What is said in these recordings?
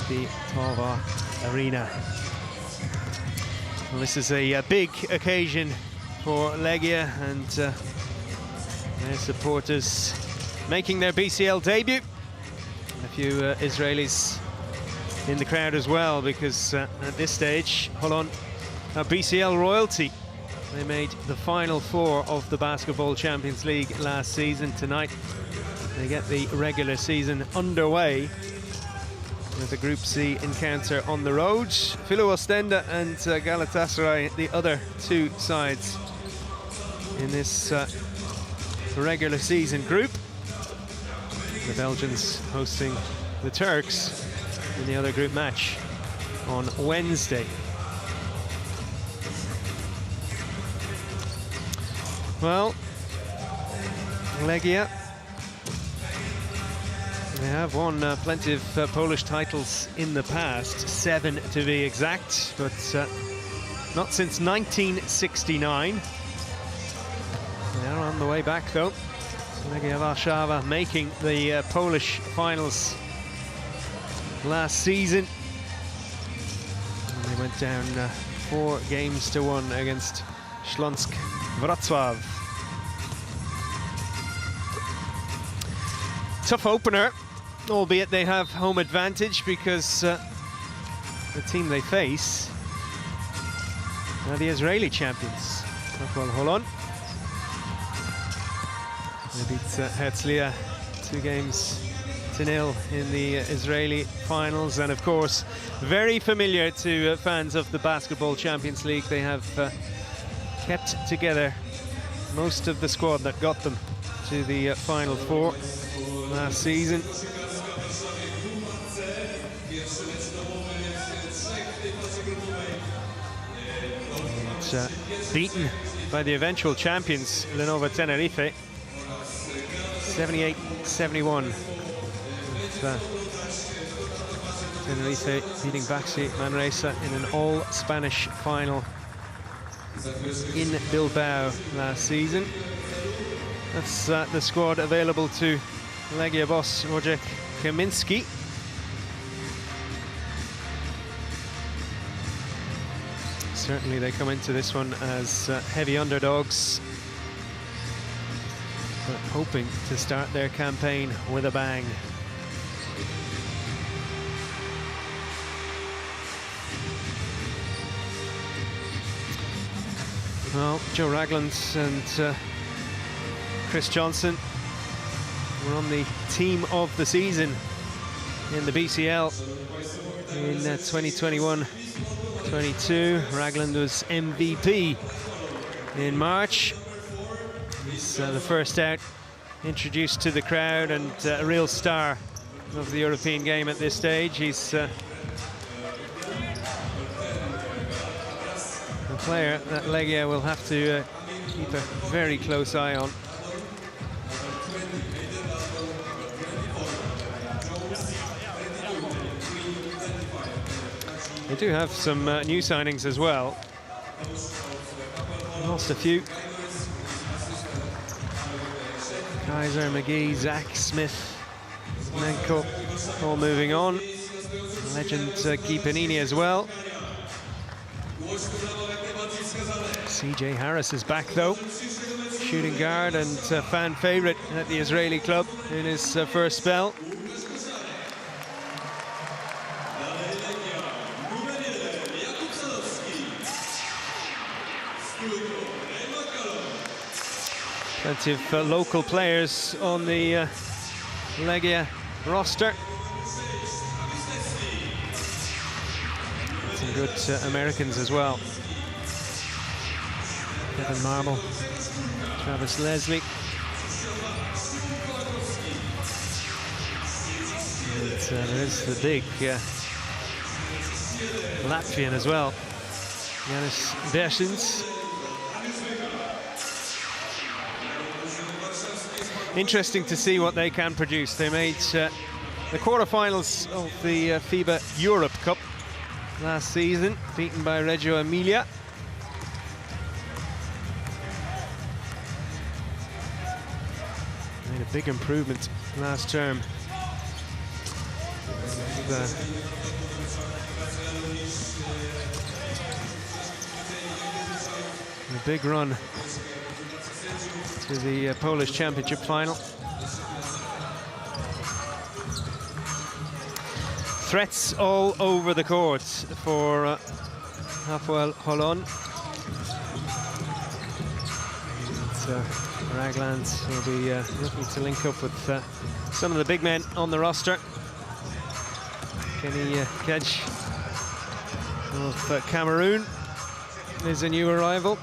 the Tova Arena. Well, this is a big occasion for Legia and their supporters making their BCL debut. A few Israelis in the crowd as well, because at this stage, Holon are BCL royalty. They made the final four of the Basketball Champions League last season. Tonight, they get the regular season underway with a Group C encounter on the road. Filo Ostenda and Galatasaray, the other two sides in this regular season group. The Belgians hosting the Turks in the other group match on Wednesday. Well, Legia, they have won plenty of Polish titles in the past, 7 to be exact, but not since 1969. They are on the way back though. Legia Warszawa making the Polish finals last season. And they went down 4 games to 1 against Śląsk Wrocław. Tough opener, albeit they have home advantage because the team they face are the Israeli champions, Hapoel Holon. They beat Herzliya 2-0 in the Israeli finals, and of course very familiar to fans of the Basketball Champions League. They have kept together most of the squad that got them to the Final Four last season. And, beaten by the eventual champions, Lenovo Tenerife, 78-71. Tenerife beating Baxi Manresa in an all-Spanish final in Bilbao last season. That's the squad available to Legia boss Wojciech Kaminski. Certainly they come into this one as heavy underdogs, but hoping to start their campaign with a bang. Well, Joe Ragland and Chris Johnson were on the team of the season in the BCL in 2021-22. Ragland was MVP in March. He's the first out, introduced to the crowd, and a real star of the European game at this stage. He's a player that Legia will have to keep a very close eye on. They do have some new signings as well. Lost a few. Kaiser, McGee, Zach, Smith, Menko, all moving on. Legend Guy Panini as well. CJ Harris is back though. Shooting guard and fan favourite at the Israeli club in his first spell. Plenty of local players on the Legia roster. Some good Americans as well. Kevin Marble, Travis Leslie. And there's the big Latvian as well, Janis Beršins. Interesting to see what they can produce. They made the quarterfinals of the FIBA Europe Cup last season, beaten by Reggio Emilia. Made a big improvement last term. A big run to the Polish Championship final. Threats all over the court for Hapoel Holon. Ragland will be looking to link up with some of the big men on the roster. Kenny Kedge of Cameroon is a new arrival,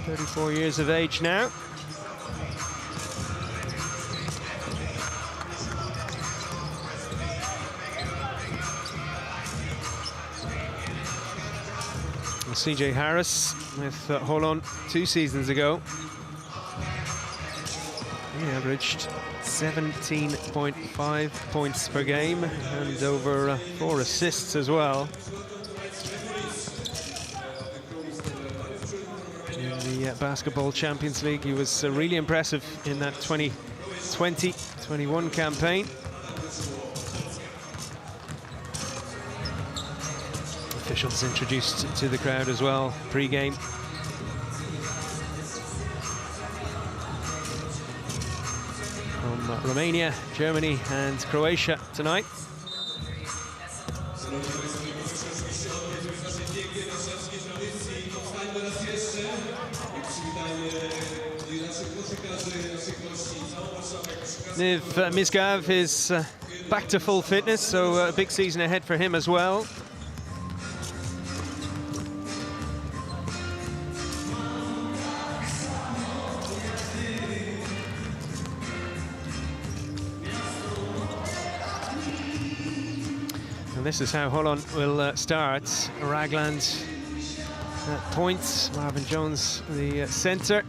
34 years of age now. CJ Harris with Holon 2 seasons ago. He averaged 17.5 points per game and over 4 assists as well. In the Basketball Champions League, he was really impressive in that 2020-21 campaign. Officials introduced to the crowd as well, pre-game. From Romania, Germany and Croatia tonight. Niv Misgav is back to full fitness, so a big season ahead for him as well. And this is how Holon will start. Ragland at point, Marvin Jones the centre.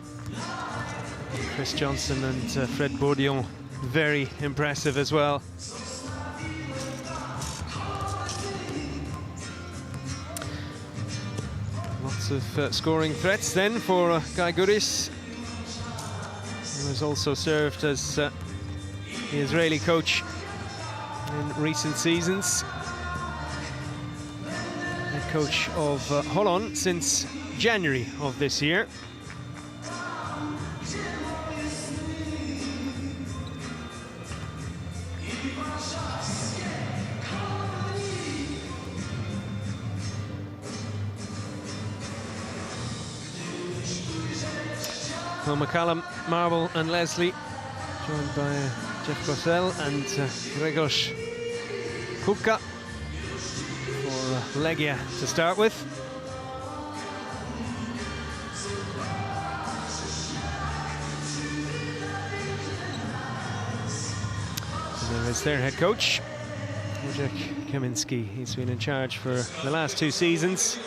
Chris Johnson and Fred Bourdillon very impressive as well. Lots of scoring threats then for Guy Goodis, who has also served as the Israeli coach in recent seasons. Head coach of Holon since January of this year. Well, McCallum, Marble and Leslie, joined by Jeff Gossell and Grzegorz Kupka for Legia to start with. And there is their head coach, Wojciech Kamiński. He's been in charge for the last 2 seasons.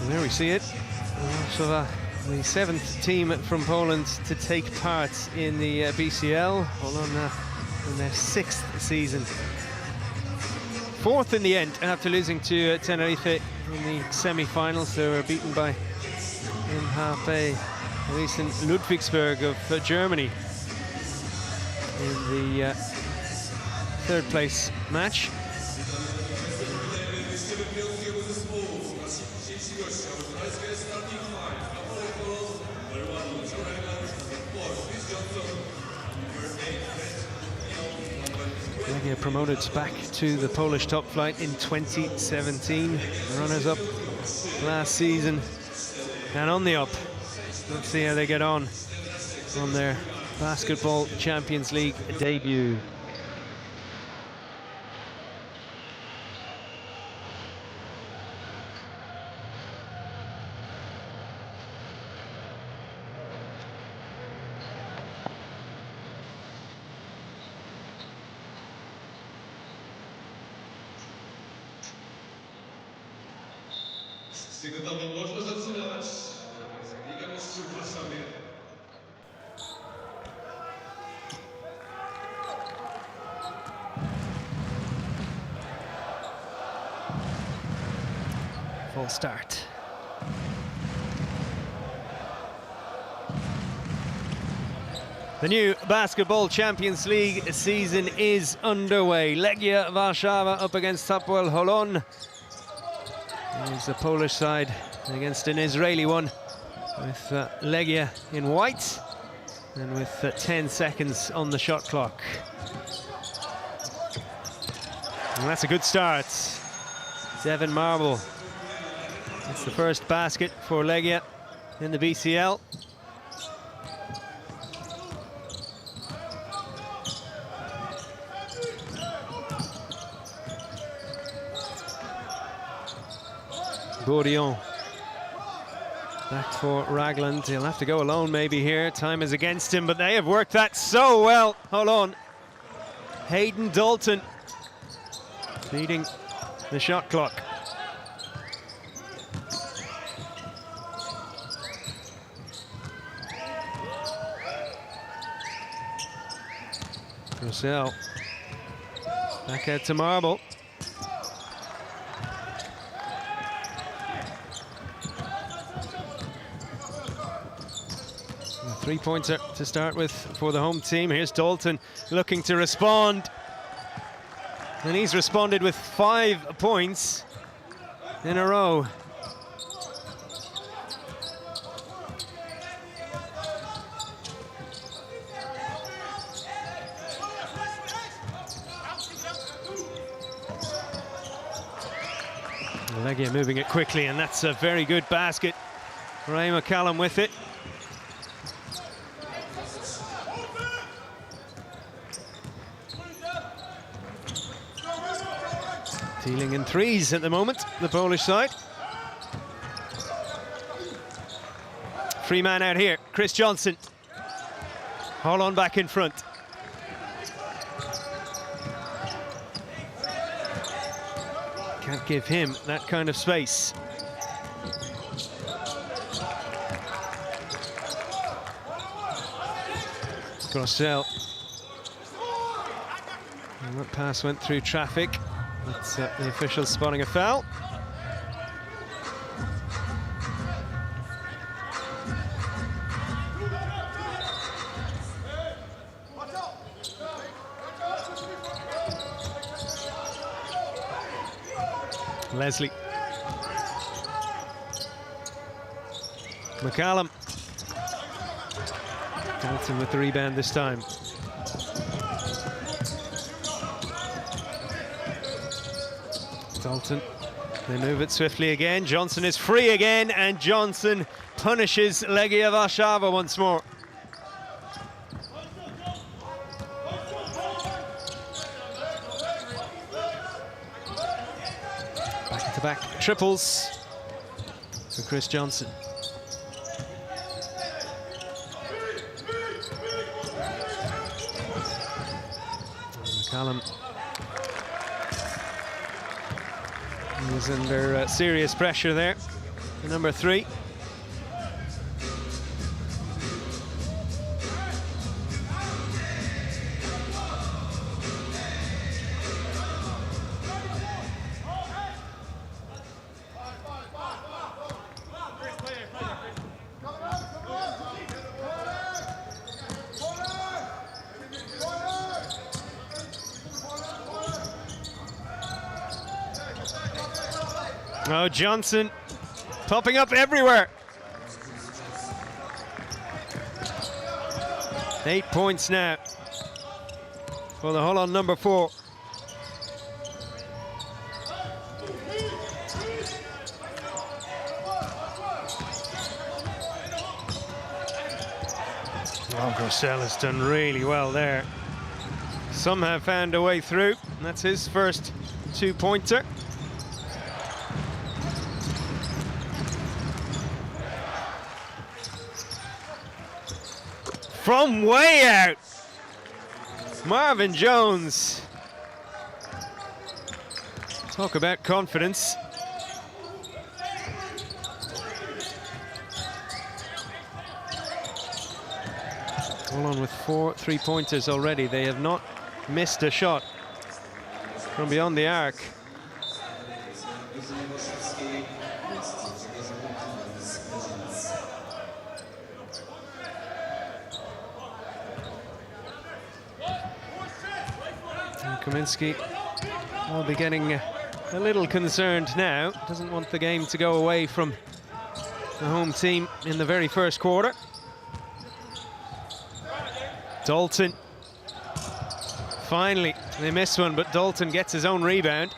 And there we see it. Warszawa, the 7th team from Poland to take part in the BCL. Holon in their 6th season. 4th in the end after losing to Tenerife in the semi-finals. They were beaten by MHP Riesen Ludwigsburg of Germany in the 3rd place match. Legia promoted back to the Polish top flight in 2017. Runners-up last season and on the up. Let's see how they get on their Basketball Champions League debut. Można zaczynać. Liga Mistrzów w Warszawie. Full start. The new Basketball Champions League season is underway. Legia Warszawa up against Hapoel Holon. There's the Polish side against an Israeli one, with Legia in white and with 10 seconds on the shot clock. And that's a good start. Devin Marble. It's the first basket for Legia in the BCL. Bourdillon back for Ragland. He'll have to go alone maybe here. Time is against him, but they have worked that so well. Hold on. Hayden Dalton leading the shot clock. Grosel back out to Marble. Three-pointer to start with for the home team. Here's Dalton looking to respond. And he's responded with 5 points in a row. Legia moving it quickly, and that's a very good basket. Ray McCallum with it. Dealing in threes at the moment, the Polish side. Free man out here, Chris Johnson. Holon back in front. Can't give him that kind of space. Grosel. And that pass went through traffic. That's the official spotting a foul. Leslie. McCallum. Dalton with the rebound this time. Dalton, they move it swiftly again. Johnson is free again, and Johnson punishes Legia Warszawa once more. Back-to-back triples for Chris Johnson. McCallum. He's under serious pressure there, the number 3. Oh, Johnson popping up everywhere. 8 points now for the Holon number 4. Oh, Grosel has done really well there. Somehow found a way through, and that's his first 2-pointer. From way out, Marvin Jones. Talk about confidence. Holon with 4 3-pointers already. They have not missed a shot from beyond the arc. Kaminski will be getting a little concerned now. Doesn't want the game to go away from the home team in the very first quarter. Dalton. Finally, they miss one, but Dalton gets his own rebound.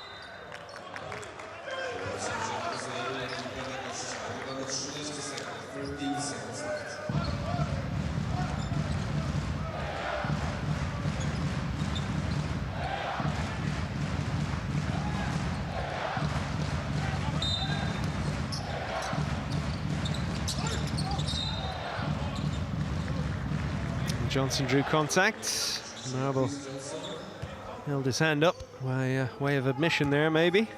Johnson drew contact. Marble held his hand up by way of admission there, maybe.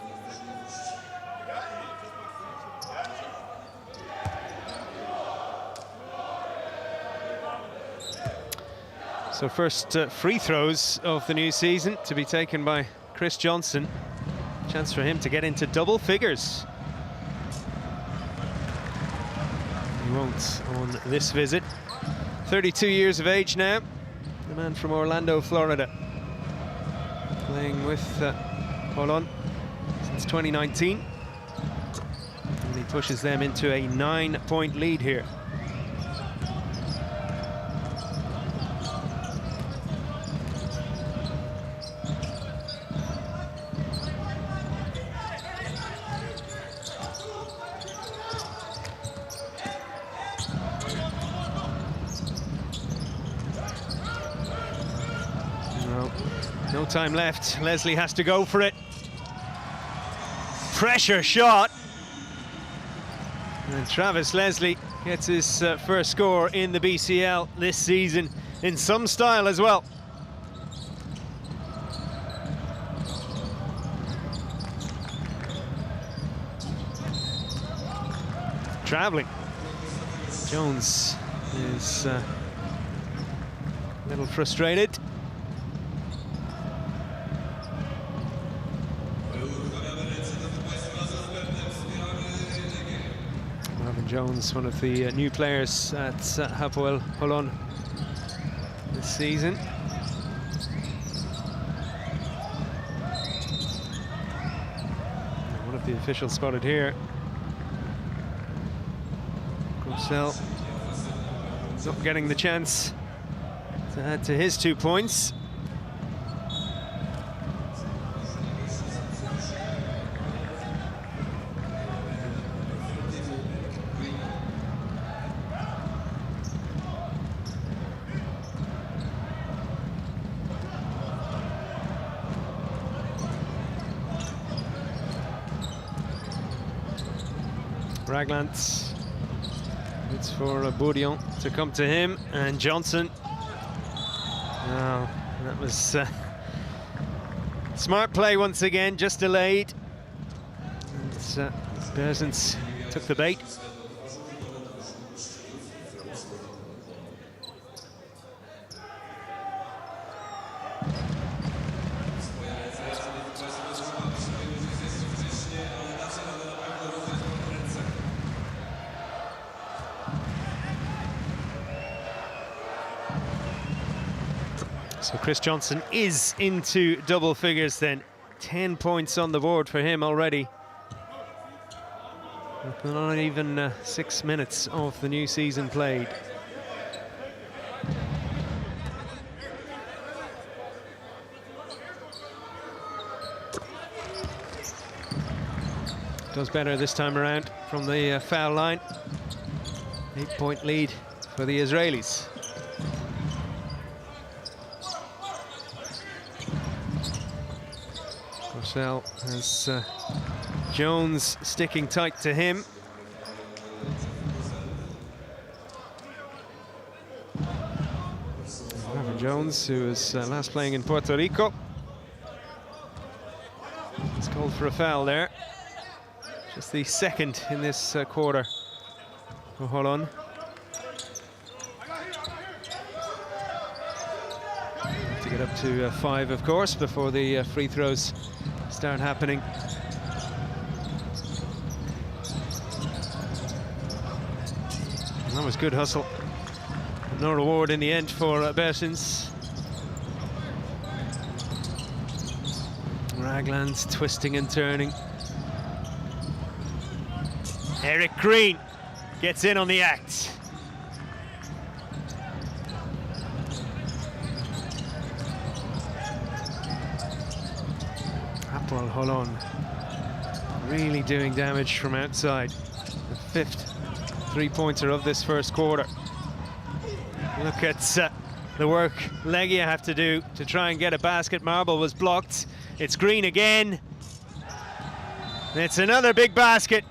So first free throws of the new season to be taken by Chris Johnson. Chance for him to get into double figures. He won't on this visit. 32 years of age now, the man from Orlando, Florida. Playing with Holon since 2019. And he pushes them into a 9-point lead here. No time left. Leslie has to go for it. Pressure shot. And Travis Leslie gets his first score in the BCL this season in some style as well. Traveling. Jones is a little frustrated. Jones, one of the new players at Hapoel Holon this season. One of the officials spotted here. Grosel not getting the chance to add to his 2 points. Ragland, it's for Bourdion to come to him, and Johnson. Oh, that was smart play once again, just delayed. And Berzens took the bait. So Chris Johnson is into double figures then. 10 points on the board for him already. Not even 6 minutes of the new season played. Does better this time around from the foul line. 8-point lead for the Israelis. Grosel has Jones sticking tight to him. Marvin Jones, who was last playing in Puerto Rico. It's called for a foul there. Just the second in this quarter for Holon. To get up to 5, of course, before the free throws start happening. was good hustle. No reward in the end for Bertens. Ragland's twisting and turning. Eric Green gets in on the act. Hapoel Holon really doing damage from outside. The fifth three-pointer of this first quarter. Look at the work Legia have to do to try and get a basket. Marble was blocked. It's Green again. It's another big basket.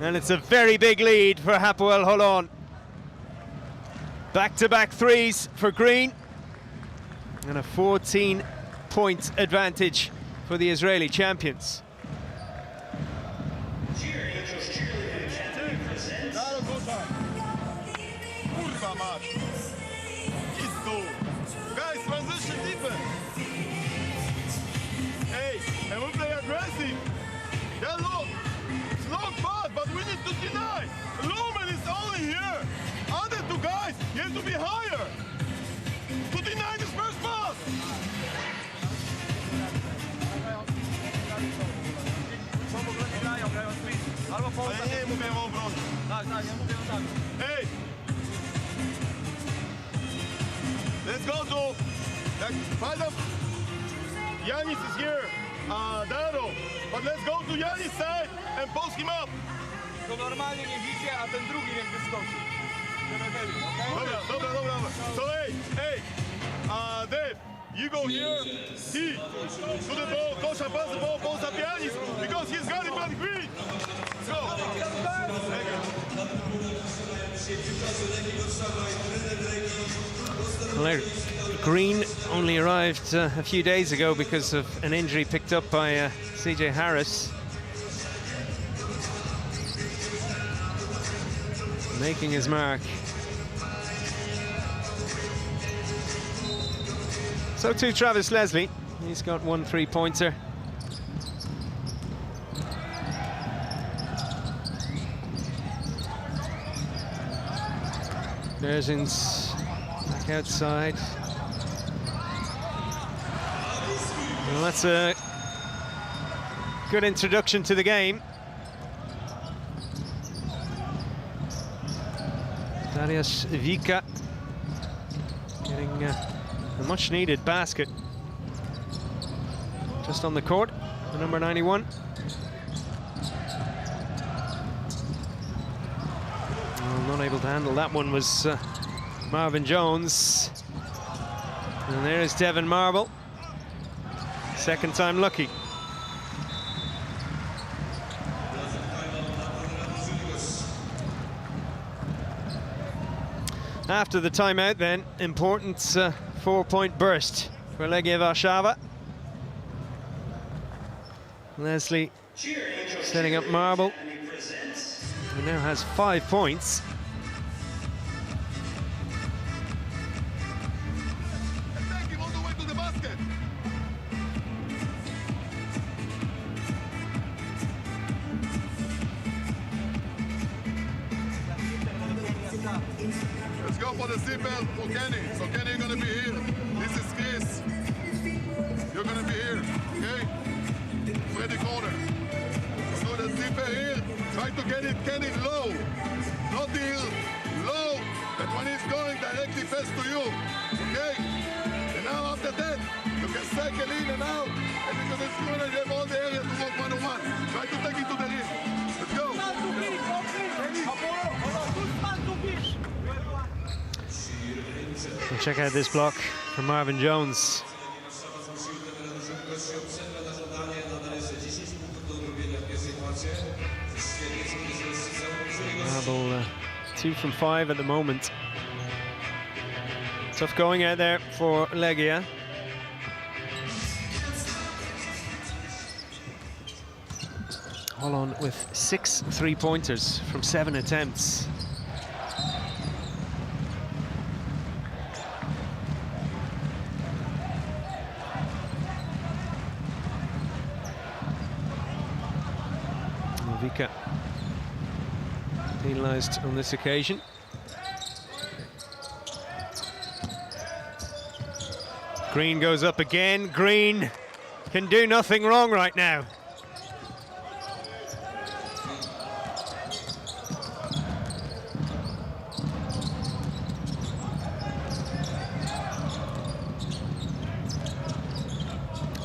And it's a very big lead for Hapoel Holon. Back-to-back threes for Green. And a 14-point advantage for the Israeli champions. Guys, transition defense. Hey, and we play aggressive. Yeah, look, it's long pass, but we need to deny. Lumen is only here. Other two guys, you have to be higher to deny this first pass. Hey, let's go to find up. Yanis is here, Daro, but let's go to Yanis' side and post him up. To normalnie nie widzicie, a ten drugi niech wyskoczy. Dobra. So hey, Dave, you go here, he, to the ball, Kosha pass the ball, post up Yanis, because he's got it on green. Let's go. Well, Green only arrived a few days ago because of an injury picked up by CJ Harris. Making his mark. So too Travis Leslie. He's got 1 3-pointer. Berzins back outside. Well, that's a good introduction to the game. Dariusz Wika getting a much-needed basket. Just on the court, the number 91. Well, not able to handle that one was Marvin Jones. And there's Devin Marble. Second time lucky. After the timeout then, important 4-point burst for Legia Warszawa. Leslie setting up Marble. He now has 5 points. Let's go for the seatbelt for Kenny. So Kenny, you're gonna be here. This is Chris. You're gonna be here, okay? Freddy corner. So the zipper here. Try to get it Kenny low. Not here, low. That when he's going directly fast to you, okay? And now after that, you can cycle in and out. And because it's corner, you have all the area to walk one-on-one. Try to take it to the rim. Let's go. And check out this block from Marvin Jones. Marble 2 from 5 at the moment. Tough going out there for Legia. Holon with 6 3-pointers from 7 attempts. Vika penalized on this occasion. Green goes up again. Green can do nothing wrong right now.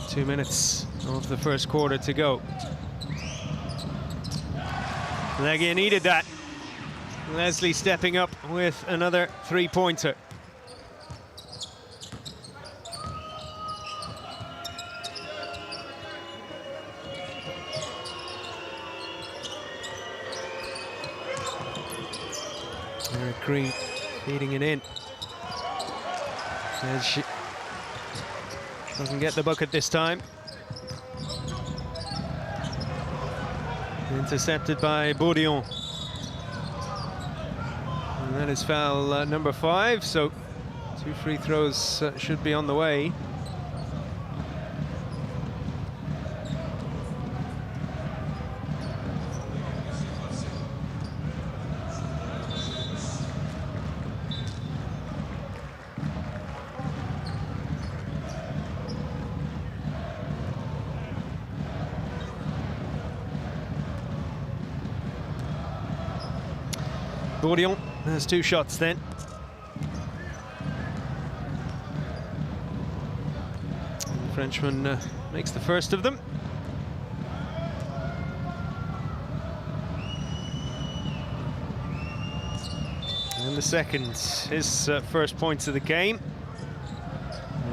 Two minutes of the first quarter to go. Legia needed that. Leslie stepping up with another three-pointer. Eric Green feeding it in. And she doesn't get the bucket this time. Intercepted by Bourdillon. And that is foul number 5, so 2 free throws should be on the way. Bourdillon has 2 shots then. And the Frenchman makes the first of them. And the second, his first points of the game.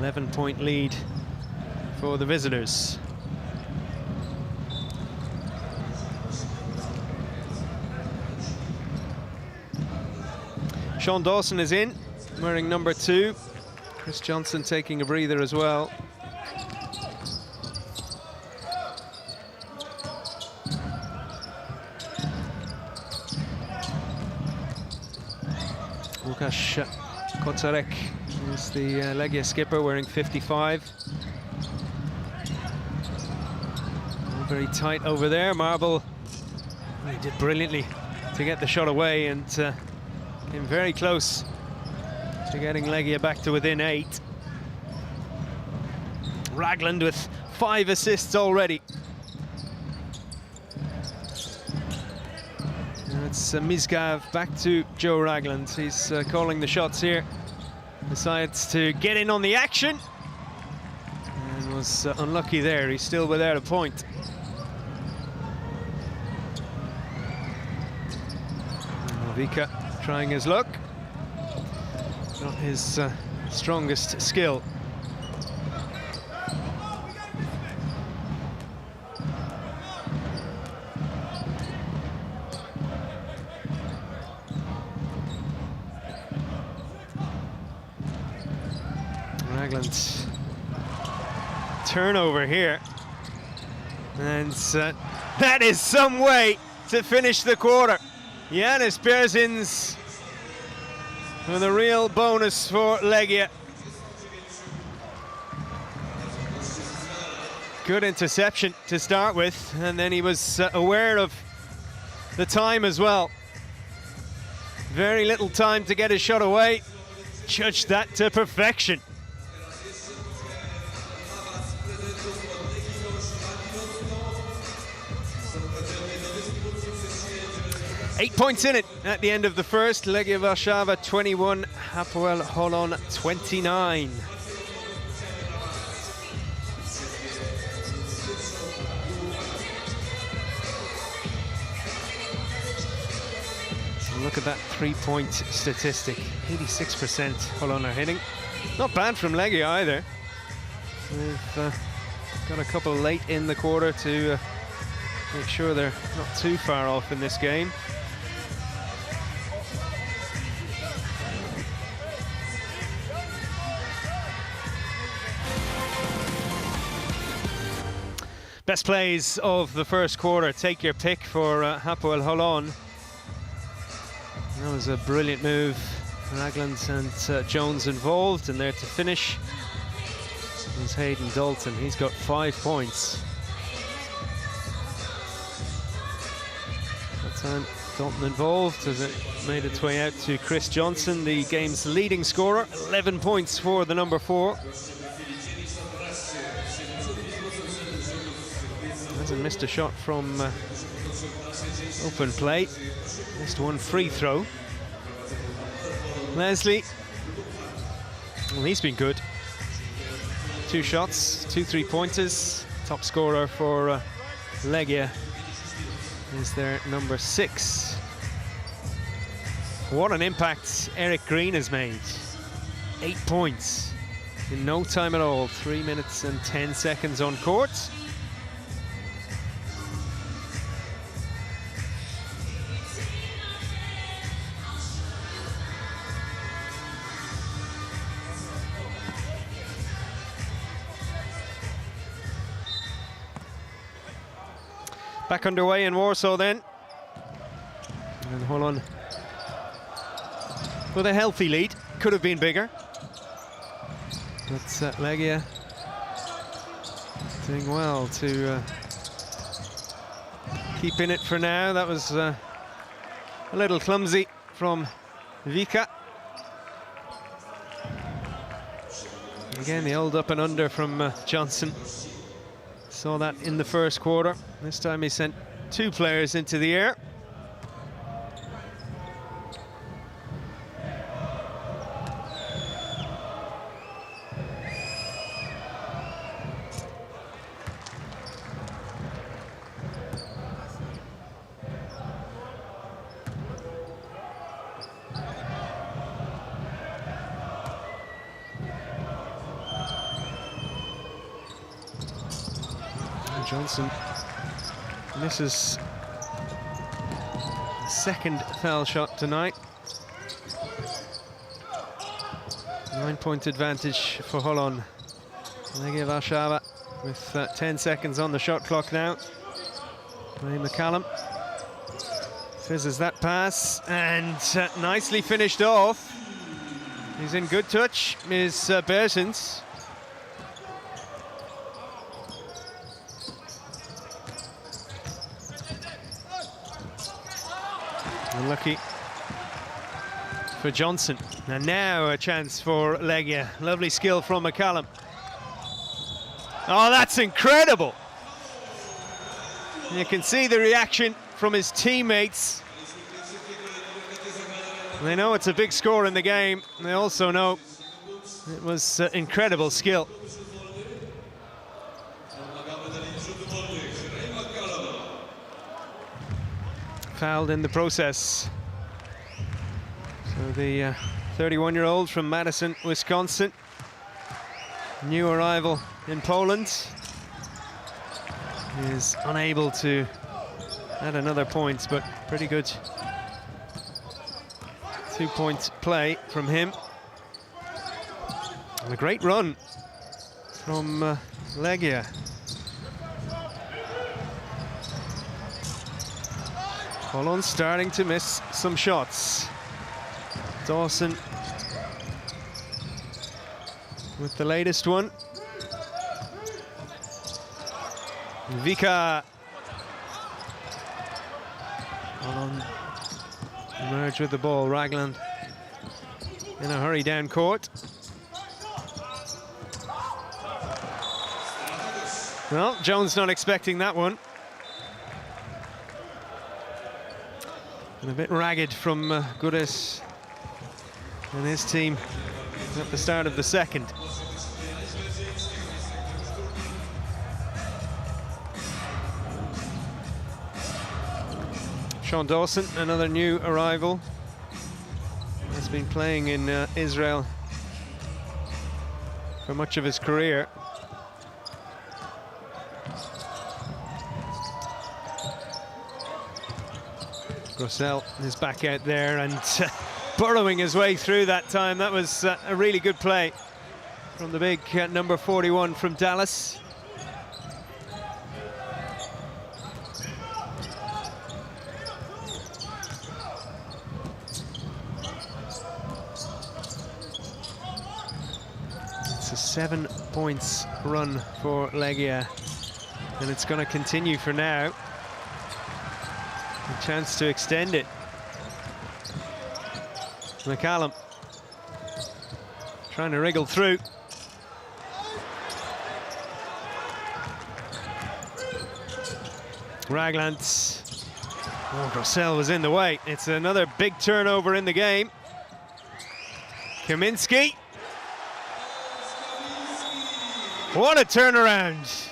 11-point lead for the visitors. Sean Dawson is in, wearing number 2. Chris Johnson taking a breather as well. Łukasz Kocarek is the Legia skipper, wearing 55. All very tight over there. Marble, he did brilliantly to get the shot away and came very close to getting Legia back to within 8. Ragland with 5 assists already. Now it's Mizgav back to Joe Ragland. He's calling the shots here. Decides to get in on the action and was unlucky there. He's still without a point. Vika trying his luck. Not his strongest skill. Ragland turnover here. And that is some way to finish the quarter. Yanis Berzins with a real bonus for Legia. Good interception to start with, and then he was aware of the time as well. Very little time to get his shot away. Judged that to perfection. Eight points in it at the end of the first. Legia Warszawa 21, Hapoel Holon 29. Look at that three-point statistic. 86% Holon are hitting. Not bad from Legia either. They've got a couple late in the quarter to make sure they're not too far off in this game. Best plays of the first quarter. Take your pick for Hapoel Holon. That was a brilliant move. Ragland and Jones involved, and there to finish is Hayden Dalton. He's got 5 points. That time Dalton involved as it made its way out to Chris Johnson, the game's leading scorer. 11 points for the number 4. and missed a shot from open play. Missed one free throw. Leslie, well, he's been good. 2 shots, 2 3-pointers. Top scorer for Legia is their number 6. What an impact Eric Green has made. 8 points in no time at all. 3 minutes and 10 seconds on court. Back underway in Warsaw then. And Holon with a healthy lead. Could have been bigger. But Legia doing well to keep in it for now. That was a little clumsy from Vika. Again, the old up and under from Johnson. Saw that in the first quarter. This time he sent 2 players into the air. Johnson misses the 2nd foul shot tonight. 9-point advantage for Holon. Legia Warszawa with 10 seconds on the shot clock now. Ray McCallum fizzes that pass and nicely finished off. He's in good touch, is Bersens. Unlucky for Johnson. And now a chance for Legia. Lovely skill from McCallum. Oh, that's incredible. You can see the reaction from his teammates. They know it's a big score in the game. They also know it was incredible skill. Fouled in the process. So the 31-year-old from Madison, Wisconsin, new arrival in Poland, is unable to add another point, but pretty good 2-point play from him. And a great run from Legia. Holon starting to miss some shots. Dawson with the latest one. Vika. Holon emerge with the ball. Ragland in a hurry down court. Well, Jones not expecting that one. And a bit ragged from Gudis and his team at the start of the second. Sean Dawson, another new arrival, has been playing in Israel for much of his career. Grossell is back out there and burrowing his way through that time. That was a really good play from the big number 41 from Dallas. It's a 7 points run for Legia, and it's going to continue for now. A chance to extend it. McCallum trying to wriggle through. Ragland. Oh, Grossell was in the way. It's another big turnover in the game. Kaminski. What a turnaround.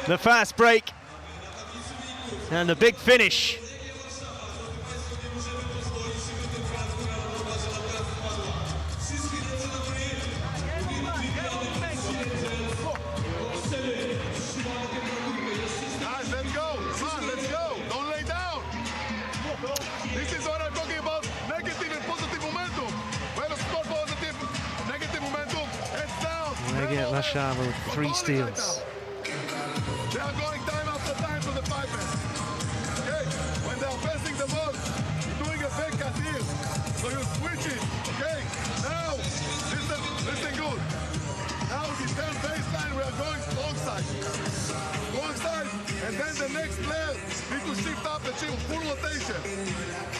The fast break and the big finish. Legia Warszawa with 3 steals. They are going time after time to the 5-man. Okay? When they are passing the ball, you're doing a fake cut here. So you switch it. Okay? Now, listen good. Now the 10 baseline, we are going wrong side. Wrong side, and then the next player needs to shift up the chip, full rotation.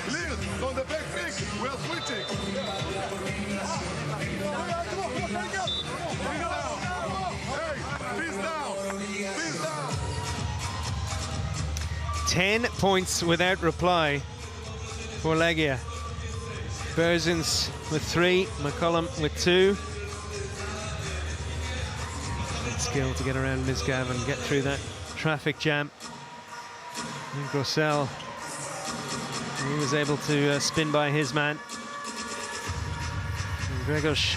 Clear. So the back pick, we are switching. 10 points without reply for Legia. Berzins with 3, McCullum with 2. Good skill to get around Misgav and get through that traffic jam. And Grossell, he was able to spin by his man. And Grzegorz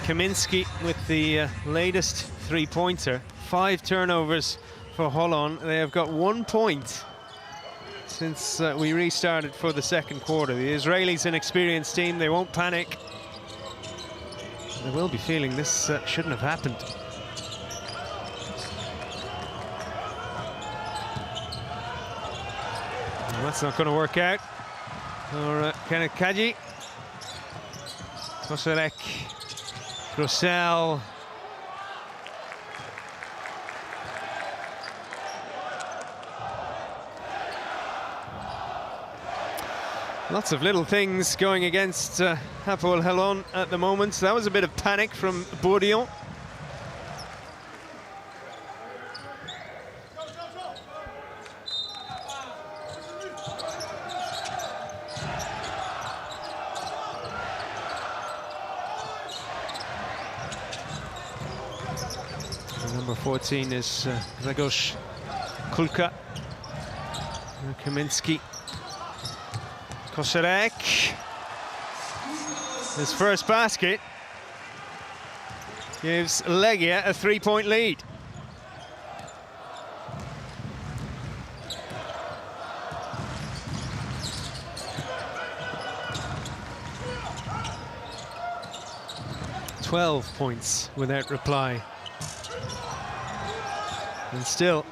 Kaminski with the latest 3-pointer. 5 turnovers for Holon. They have got 1 point since we restarted for the second quarter. The Israelis, an experienced team, they won't panic. They will be feeling this shouldn't have happened. Well, that's not going to work out. Or Kenneth Kaji. Koserek. Grossell. Lots of little things going against Hapoel Holon at the moment. That was a bit of panic from Bourdion. Number 14 is Grzegorz Kulka. Kaminski. Koserek. His first basket gives Legia a 3-point lead. "12 points without reply. And still,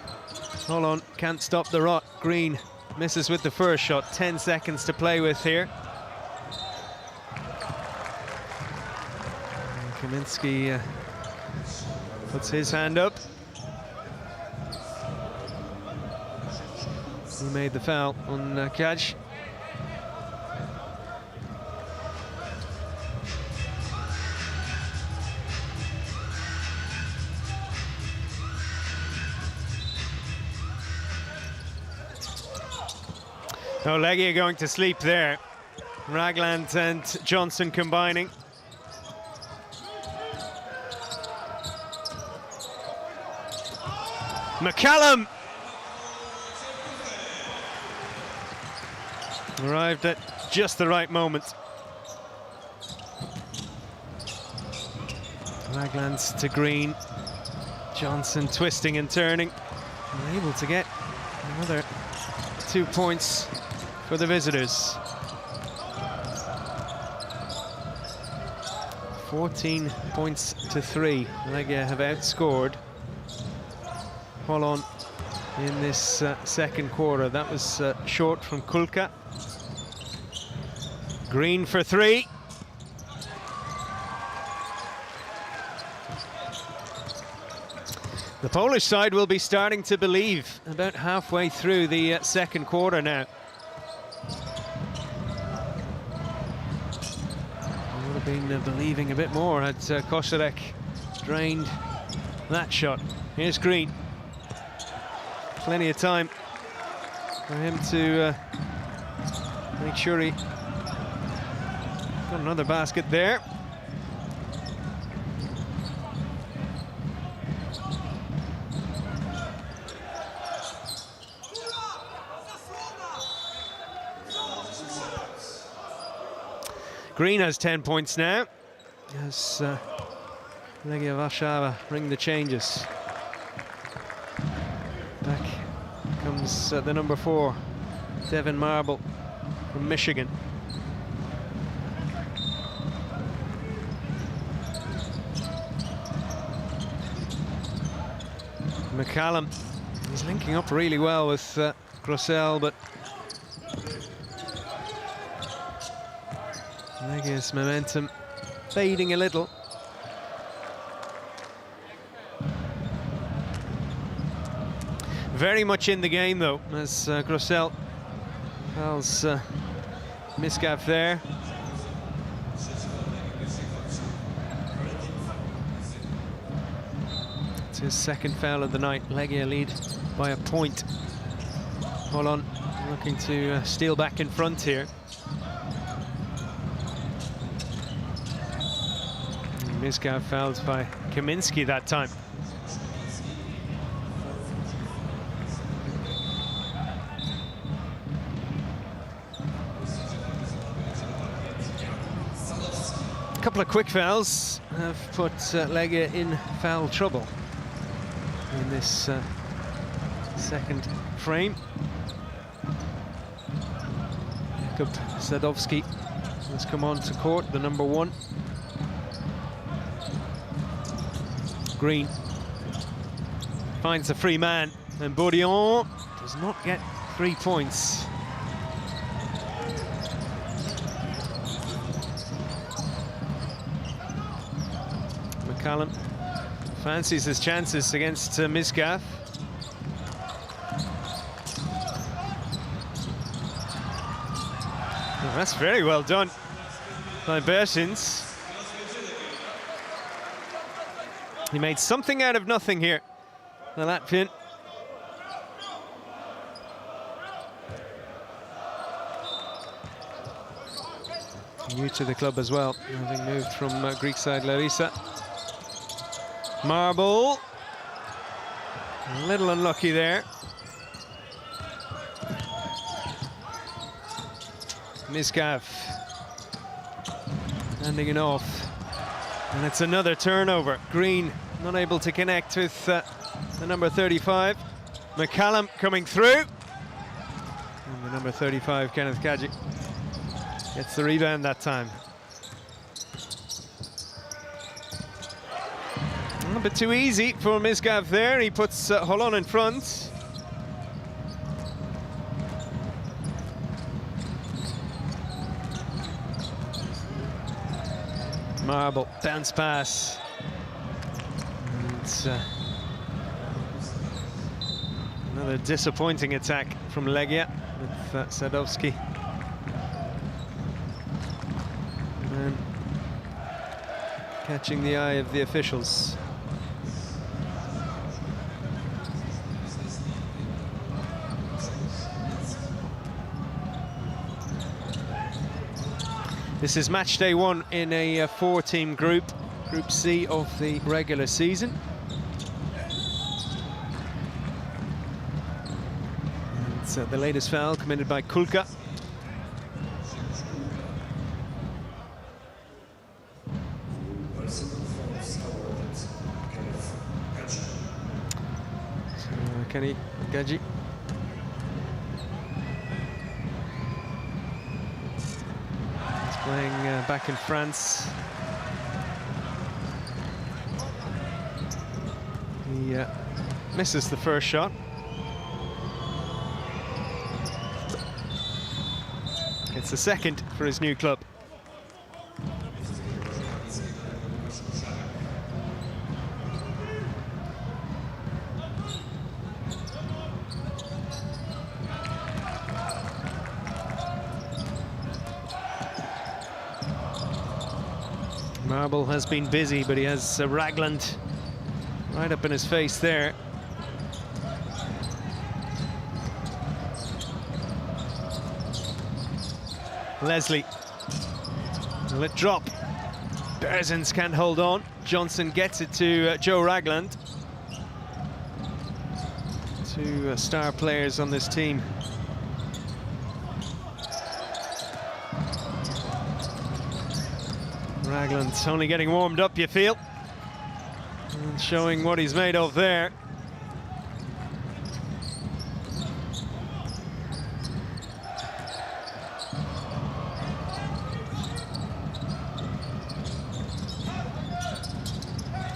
Holon can't stop the rot. Green misses with the first shot. 10 seconds to play with here. And Kaminski puts his hand up. He made the foul on Kaj. No, Legia going to sleep there. Ragland and Johnson combining. McCallum arrived at just the right moment. Ragland to Green. Johnson twisting and turning. And able to get another 2 points for the visitors. 14 points to 3. Legia have outscored Holon in this second quarter. That was short from Kulka. Green for 3. The Polish side will be starting to believe about halfway through the second quarter now. Been believing a bit more had Koserek drained that shot. Here's Green. Plenty of time for him to make sure he got another basket there. Green has 10 points now, as Legia Warszawa ring the changes. Back comes the number 4, Devin Marble from Michigan. McCallum, he's linking up really well with Grossell, but Legia's momentum fading a little. Very much in the game though, as Grossell fouls Misgav there. It's his second foul of the night. Legia lead by a point. Holon looking to steal back in front here. Misgav fouled by Kaminski that time. A couple of quick fouls have put Legia in foul trouble in this second frame. Jakub Sadowski has come on to court, the number 1. Green finds a free man, and Bourdillon does not get 3 points. McCallum fancies his chances against Misgav. Oh, that's very well done by Bertins. He made something out of nothing here, the Latvian. New to the club as well, having moved from Greek side Larissa. Marble, a little unlucky there. Misgav handing it off, and it's another turnover. Green not able to connect with the number 35. McCallum coming through, and the number 35, Kenneth Kajic, gets the rebound that time. A bit too easy for Misgav there. He puts Holon in front. Marble, bounce pass. And another disappointing attack from Legia with Sadowski. And catching the eye of the officials. This is match day 1 in a 4-team group, Group C of the regular season. It's the latest foul committed by Kulka. Kenny Gadji. Playing back in France. He misses the first shot. It's the second for his new club. Marble has been busy, but he has Ragland right up in his face there. Leslie, will it drop? Berzins can't hold on. Johnson gets it to Joe Ragland. Two star players on this team. Ragland's only getting warmed up, you feel, and showing what he's made of there.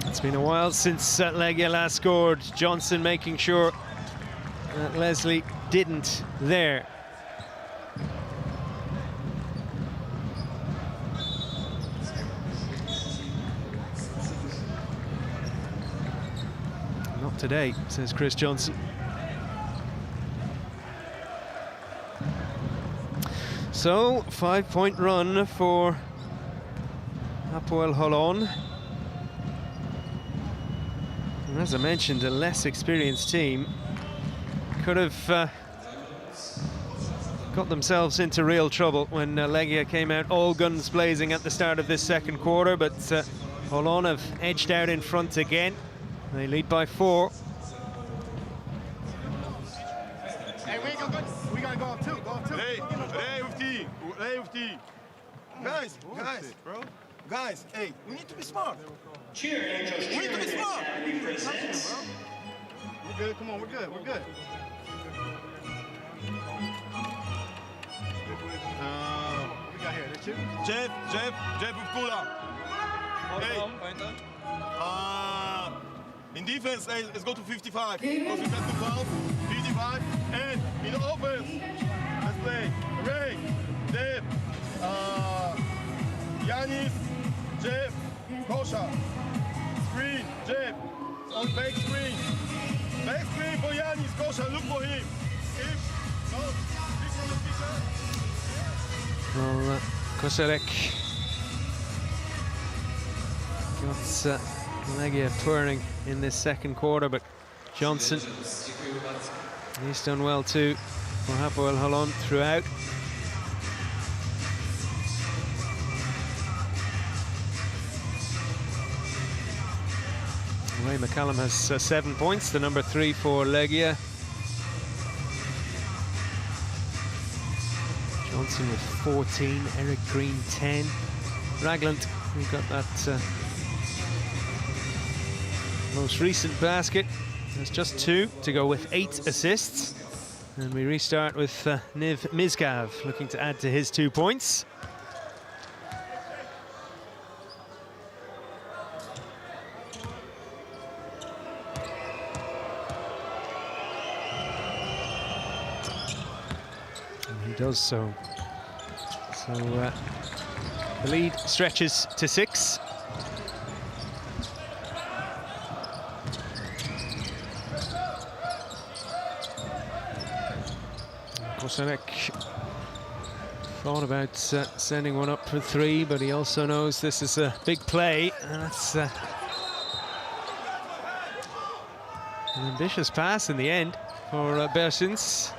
It's been a while since Legia last scored. Johnson making sure that Leslie didn't there. Not today, says Chris Johnson. So, 5-point run for Hapoel Holon. And as I mentioned, a less experienced team could have got themselves into real trouble when Legia came out all guns blazing at the start of this second quarter, but Holon have edged out in front again. They lead by 4. Hey, we gotta go up two. Go up two. Hey, with the. Guys, bro. Guys, hey, we need to be smart. Cheer, Angels, We need to be smart. Academy presents. We're good, come on, we're good. What we got here? That's you? Jeff with Kula. Hey. In defense, hey, let's go to 55. Because we can do fouls, 55. And in the offense, let's play Ray, Dave, Yanis, Jeff, Kosha. Screen, Jeff, on back screen. Back screen for Yanis, Kosha, look for him. Well, Koselek got Legia twirling in this second quarter, but Johnson, he's done well too for Hapoel Holon throughout. Ray McCallum has 7 points, the number 3 for Legia. Johnson with 14, Eric Green 10. Ragland, who got that most recent basket, has just 2 to go with 8 assists. And we restart with Niv Mizgav looking to add to his 2 points. Does so. So the lead stretches to 6. Koselek thought about sending one up for 3, but he also knows this is a big play, and that's an ambitious pass in the end for Berzins.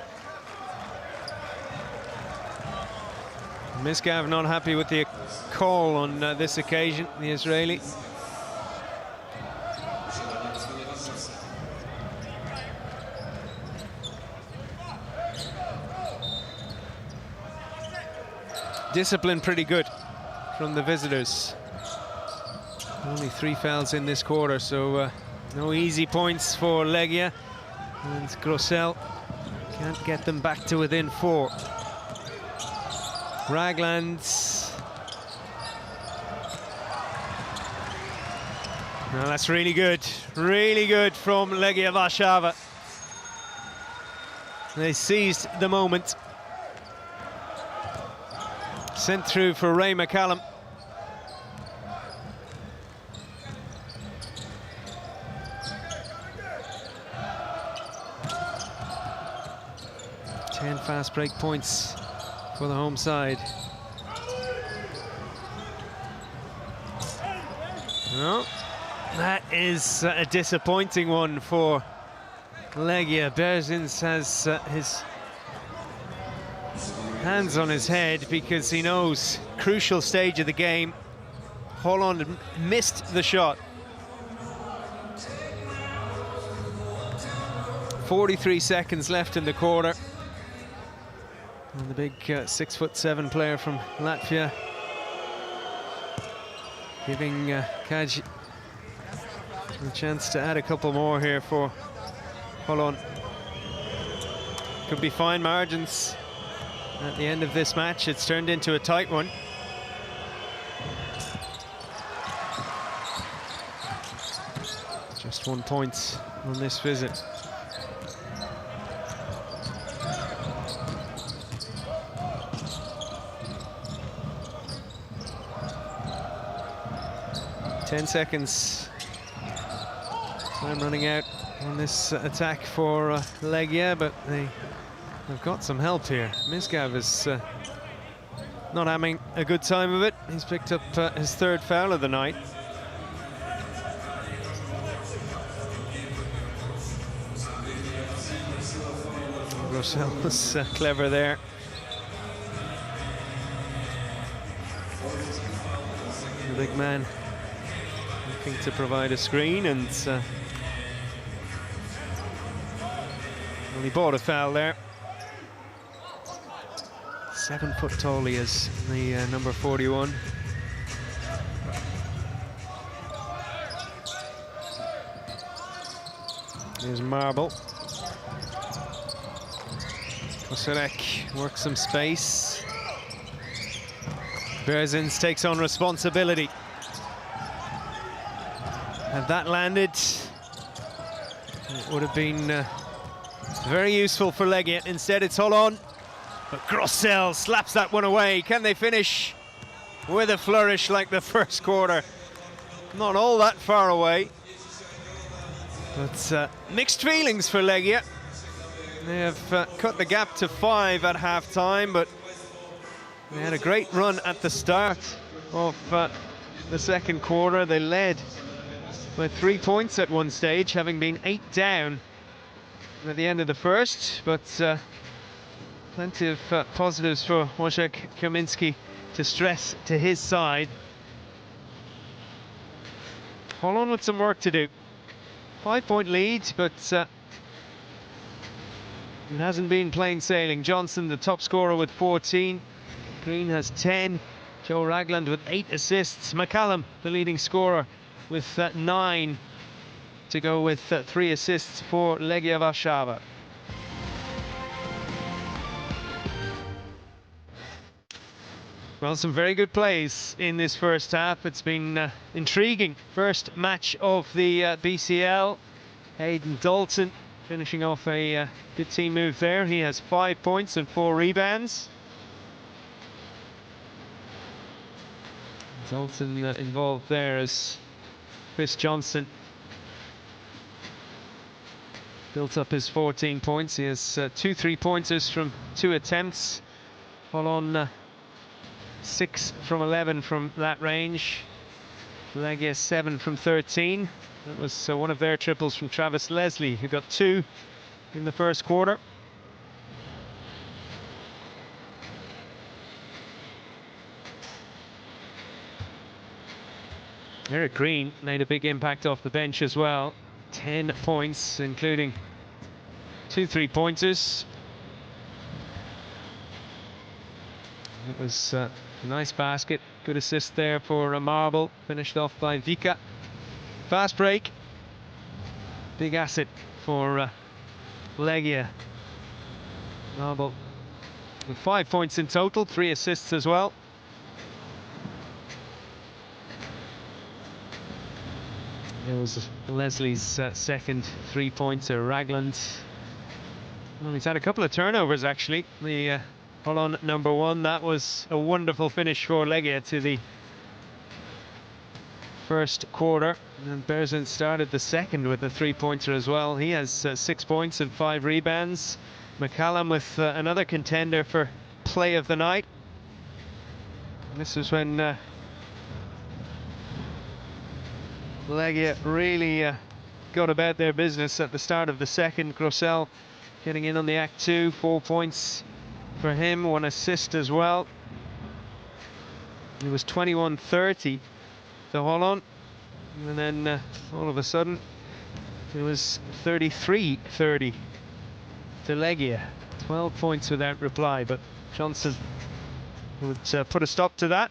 Mizgav not happy with the call on this occasion, the Israeli. Discipline pretty good from the visitors. Only 3 fouls in this quarter, so no easy points for Legia. And Grossel can't get them back to within 4. Ragland. No, that's really good from Legia Warszawa. They seized the moment. Sent through for Ray McCallum. Ten fast break points for the home side. No, That is a disappointing one for Legia. Berzins has his hands on his head because he knows crucial stage of the game. Holon missed the shot. 43 seconds left in the quarter. And the big 6'7" player from Latvia giving Kaj a chance to add a couple more here for Holon. Could be fine margins at the end of this match. It's turned into a tight one. Just 1 point on this visit. Ten seconds. Time running out on this attack for Legia, but they've got some help here. Misgav is not having a good time of it. He's picked up his 3rd foul of the night. Rossell was clever there. The big man looking to provide a screen, and well, he bought a foul there. 7 foot tall he is, the number 41. Here's Marble. Kosarek works some space. Berzins takes on responsibility. Had that landed, it would have been very useful for Legia. Instead, it's Holon, but Grossell slaps that one away. Can they finish with a flourish like the first quarter? Not all that far away, but mixed feelings for Legia. They have cut the gap to 5 at half-time, but they had a great run at the start of the second quarter. They led by 3 points at one stage, having been 8 down at the end of the first, but plenty of positives for Wojciech Kaminski to stress to his side. Holon with some work to do. 5-point lead, but it hasn't been plain sailing. Johnson, the top scorer, with 14. Green has 10. Joe Ragland with 8 assists. McCallum, the leading scorer, with 9 to go, with 3 assists for Legia Warszawa. Well, some very good plays in this first half. It's been intriguing first match of the BCL. Hayden Dalton finishing off a good team move there. He has 5 points and 4 rebounds. Dalton involved there as Chris Johnson built up his 14 points. He has 2 3-pointers from 2 attempts. Holon 6 from 11 from that range. Legia 7 from 13. That was one of their triples from Travis Leslie, who got 2 in the first quarter. Eric Green made a big impact off the bench as well. 10 points, including 2 3-pointers. It was a nice basket. Good assist there for a Marble. Finished off by Vika. Fast break. Big asset for Legia. Marble with 5 points in total, 3 assists as well. It was Leslie's second 3-pointer. Ragland, well, he's had a couple of turnovers actually. The Holon number 1, that was a wonderful finish for Legia to the first quarter. And Berzin started the second with a 3-pointer as well. He has 6 points and 5 rebounds. McCallum with another contender for play of the night. And this was when Legia really got about their business at the start of the second. Grossel getting in on the act too. 4 points for him, 1 assist as well. It was 21-30 to Holon, and then all of a sudden it was 33-30 to Legia. 12 points without reply, but Johnson would put a stop to that.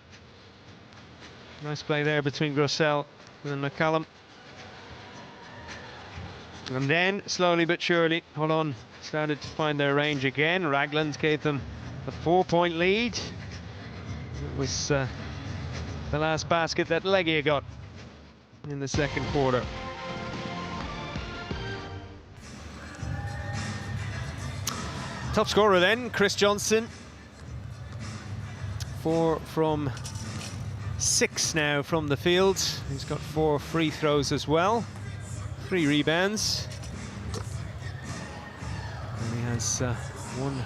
Nice play there between Grossel and McCallum. And then, slowly but surely, Holon started to find their range again. Ragland gave them a 4-point lead. It was the last basket that Legia got in the second quarter. Top scorer then, Chris Johnson. 4 from 6 now from the field. He's got 4 free throws as well. 3 rebounds. And he has 1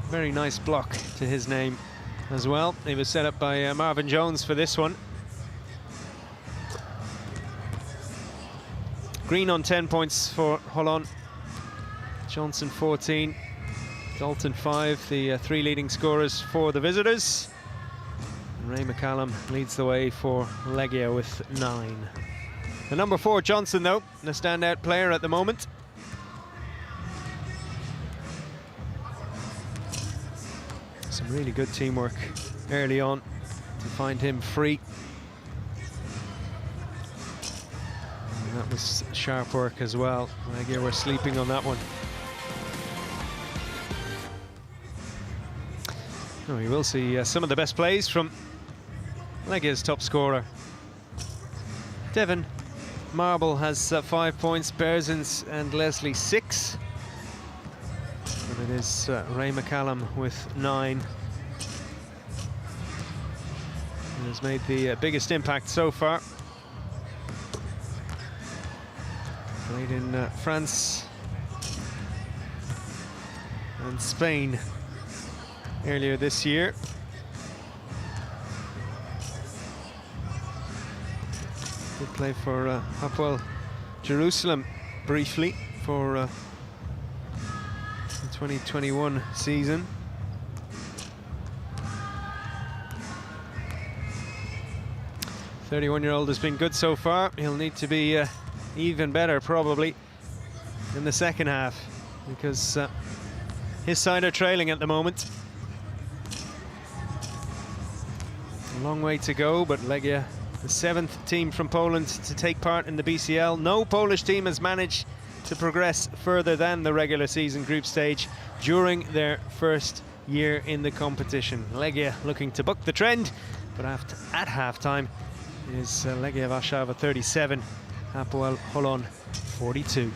very nice block to his name as well. He was set up by Marvin Jones for this one. Green on 10 points for Holon. Johnson 14. Dalton 5, the 3 leading scorers for the visitors. And Ray McCallum leads the way for Legia with 9. The number 4, Johnson, though, the standout player at the moment. Some really good teamwork early on to find him free. And that was sharp work as well. Legia were sleeping on that one. Oh, we will see some of the best plays from Legia's top scorer. Devon Marble has 5 points, Berzins and Leslie 6. But it is Ray McCallum with 9. He has made the biggest impact so far. Played in France and Spain earlier this year. Did play for Hapoel Jerusalem briefly for the 2021 season. The 31-year-old has been good so far. He'll need to be even better probably in the second half, because his side are trailing at the moment. A long way to go, but Legia, the 7th team from Poland to take part in the BCL. No Polish team has managed to progress further than the regular season group stage during their first year in the competition. Legia looking to buck the trend, but at half-time is Legia Warszawa 37, Hapoel Holon 42.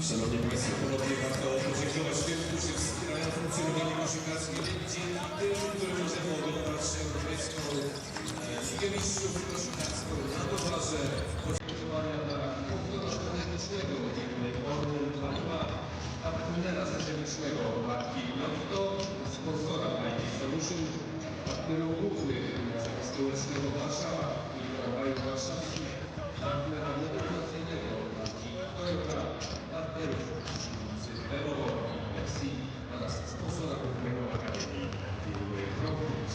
Szanowni Państwo, ponownie warto podziękować tym, którzy wspierają funkcjonowanie koszykarskie. Dzięki tym, którym możemy oglądać europejską Ligę Mistrzów koszykarską na towarze podziękowania dla sponsora technicznego firmy Orlen 2, a partnera zagranicznego marki Lotto, sponsora IT Solution, partnerów głównych Muzeum Stołecznego Warszawa i tramwajów warszawskich, partnera motoryzacyjnego marki Toyota, partnerów Peugeot i Pepsi oraz sponsora głównego Akademii firmy Rockwood.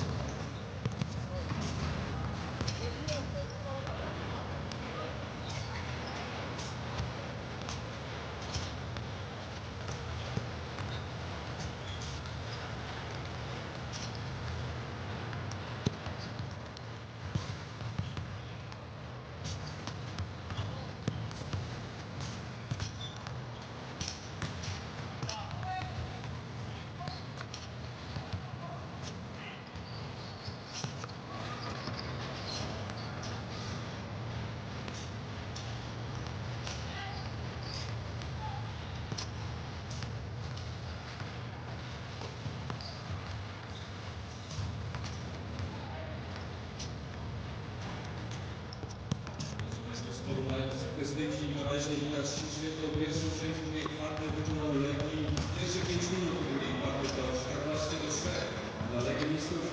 Bezpieki należnie widać świetną pierwszą część drugiej kwarty wykonał Legii. Pierwsze 5 minut drugiej kwarty to 14-4 dla legionistów.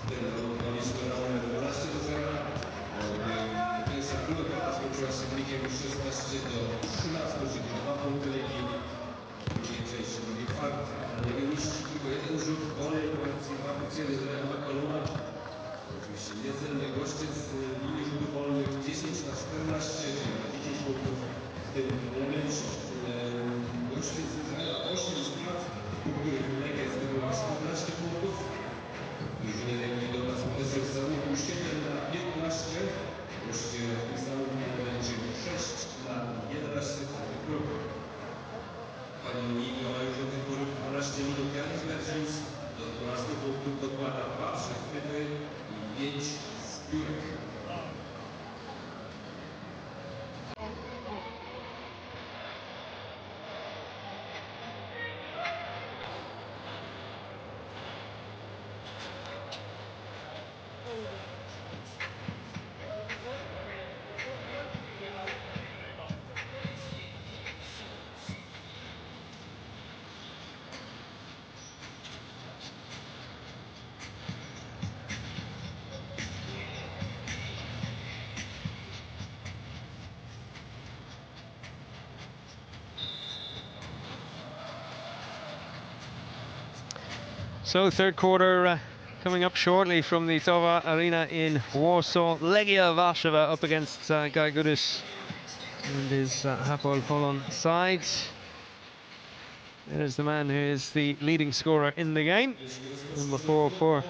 Ten odgraliśmy ramę 11-0. Pierwsza druga kwarta skończyła się wynikiem 16-13, czyli 2 punkty Legii w drugiej części drugiej kwarty. Legioniści tylko jeden rzut wolny, pozycji 2 punkty z Hapoel Holona. Oczywiście niecelny goście z linii rzutów wolnych 10-14, czyli 10 punktów, w tym najmniejszy goście z Izraela 8 strat, po których Legia zdobyła 14 punktów. Drużynie Legii do nas uderzył z załuku 7-15, goście w tym samym będzie 6-11 punktów grupy. Pani Liga ma już do tej pory 12 minut Janis Bergius, do 12 punktów dokłada 2 przechwyty i 5 zbiórek. So third quarter coming up shortly from the Towa Arena in Warsaw. Legia Warszawa up against Guy Goodis and his Hapoel Holon side. It is the man who is the leading scorer in the game. Number 4 for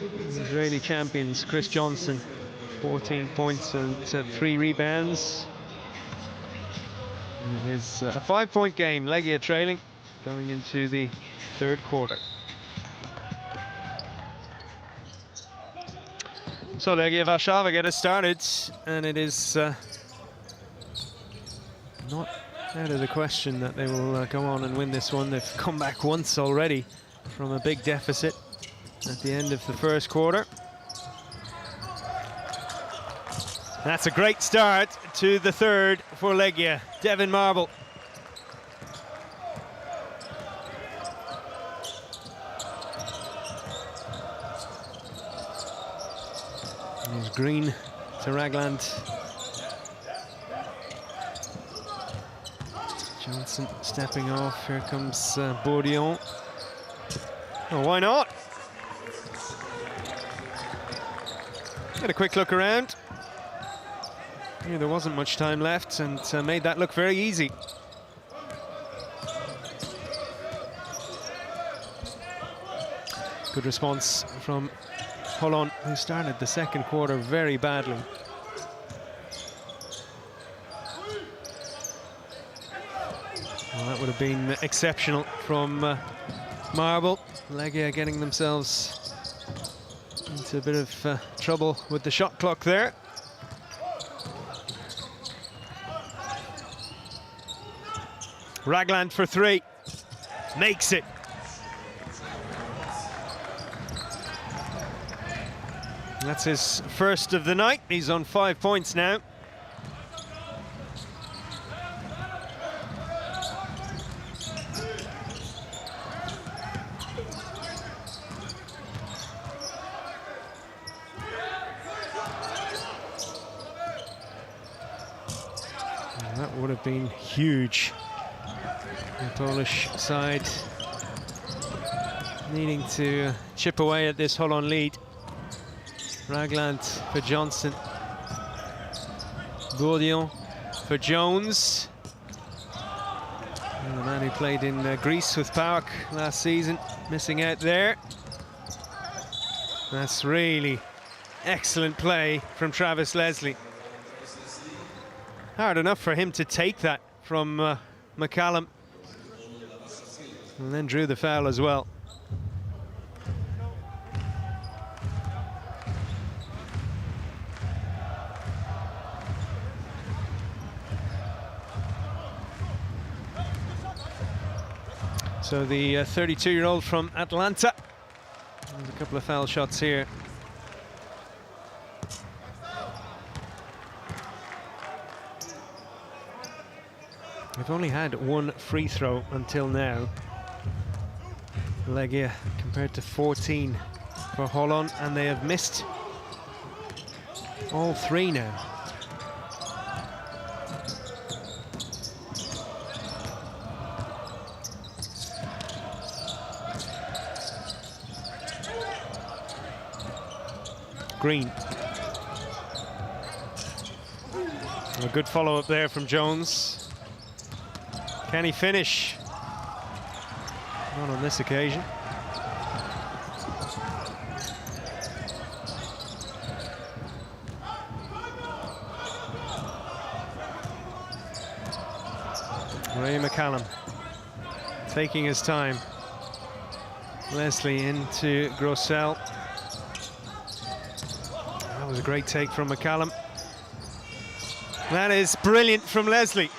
the Israeli champions, Chris Johnson. 14 points and 3 rebounds. It is a 5-point game, Legia trailing, going into the third quarter. So Legia Warszawa get us started, and it is not out of the question that they will go on and win this one. They've come back once already from a big deficit at the end of the first quarter. That's a great start to the third for Legia. Devin Marble. There's Green to Ragland. Johnson stepping off. Here comes Bourdion. Oh, why not? Get a quick look around. Yeah, there wasn't much time left, and made that look very easy. Good response from Holon, who started the second quarter very badly. Well, that would have been exceptional from Marble. Legia getting themselves into a bit of trouble with the shot clock there. Ragland for three. Makes it. That's his first of the night. He's on 5 points now. And that would have been huge. The Polish side needing to chip away at this Holon lead. Ragland for Johnson. Bourdion for Jones. And the man who played in Greece with PAOK last season, missing out there. That's really excellent play from Travis Leslie. Hard enough for him to take that from McCallum. And then drew the foul as well. So the 32-year-old from Atlanta. There's a couple of foul shots here. They've only had one free throw until now. Legia compared to 14 for Holon, and they have missed all three now. Green. A good follow-up there from Jones. Can he finish? Not on this occasion. Ray McCallum taking his time. Leslie into Grossell. That was a great take from McCallum. That is brilliant from Leslie.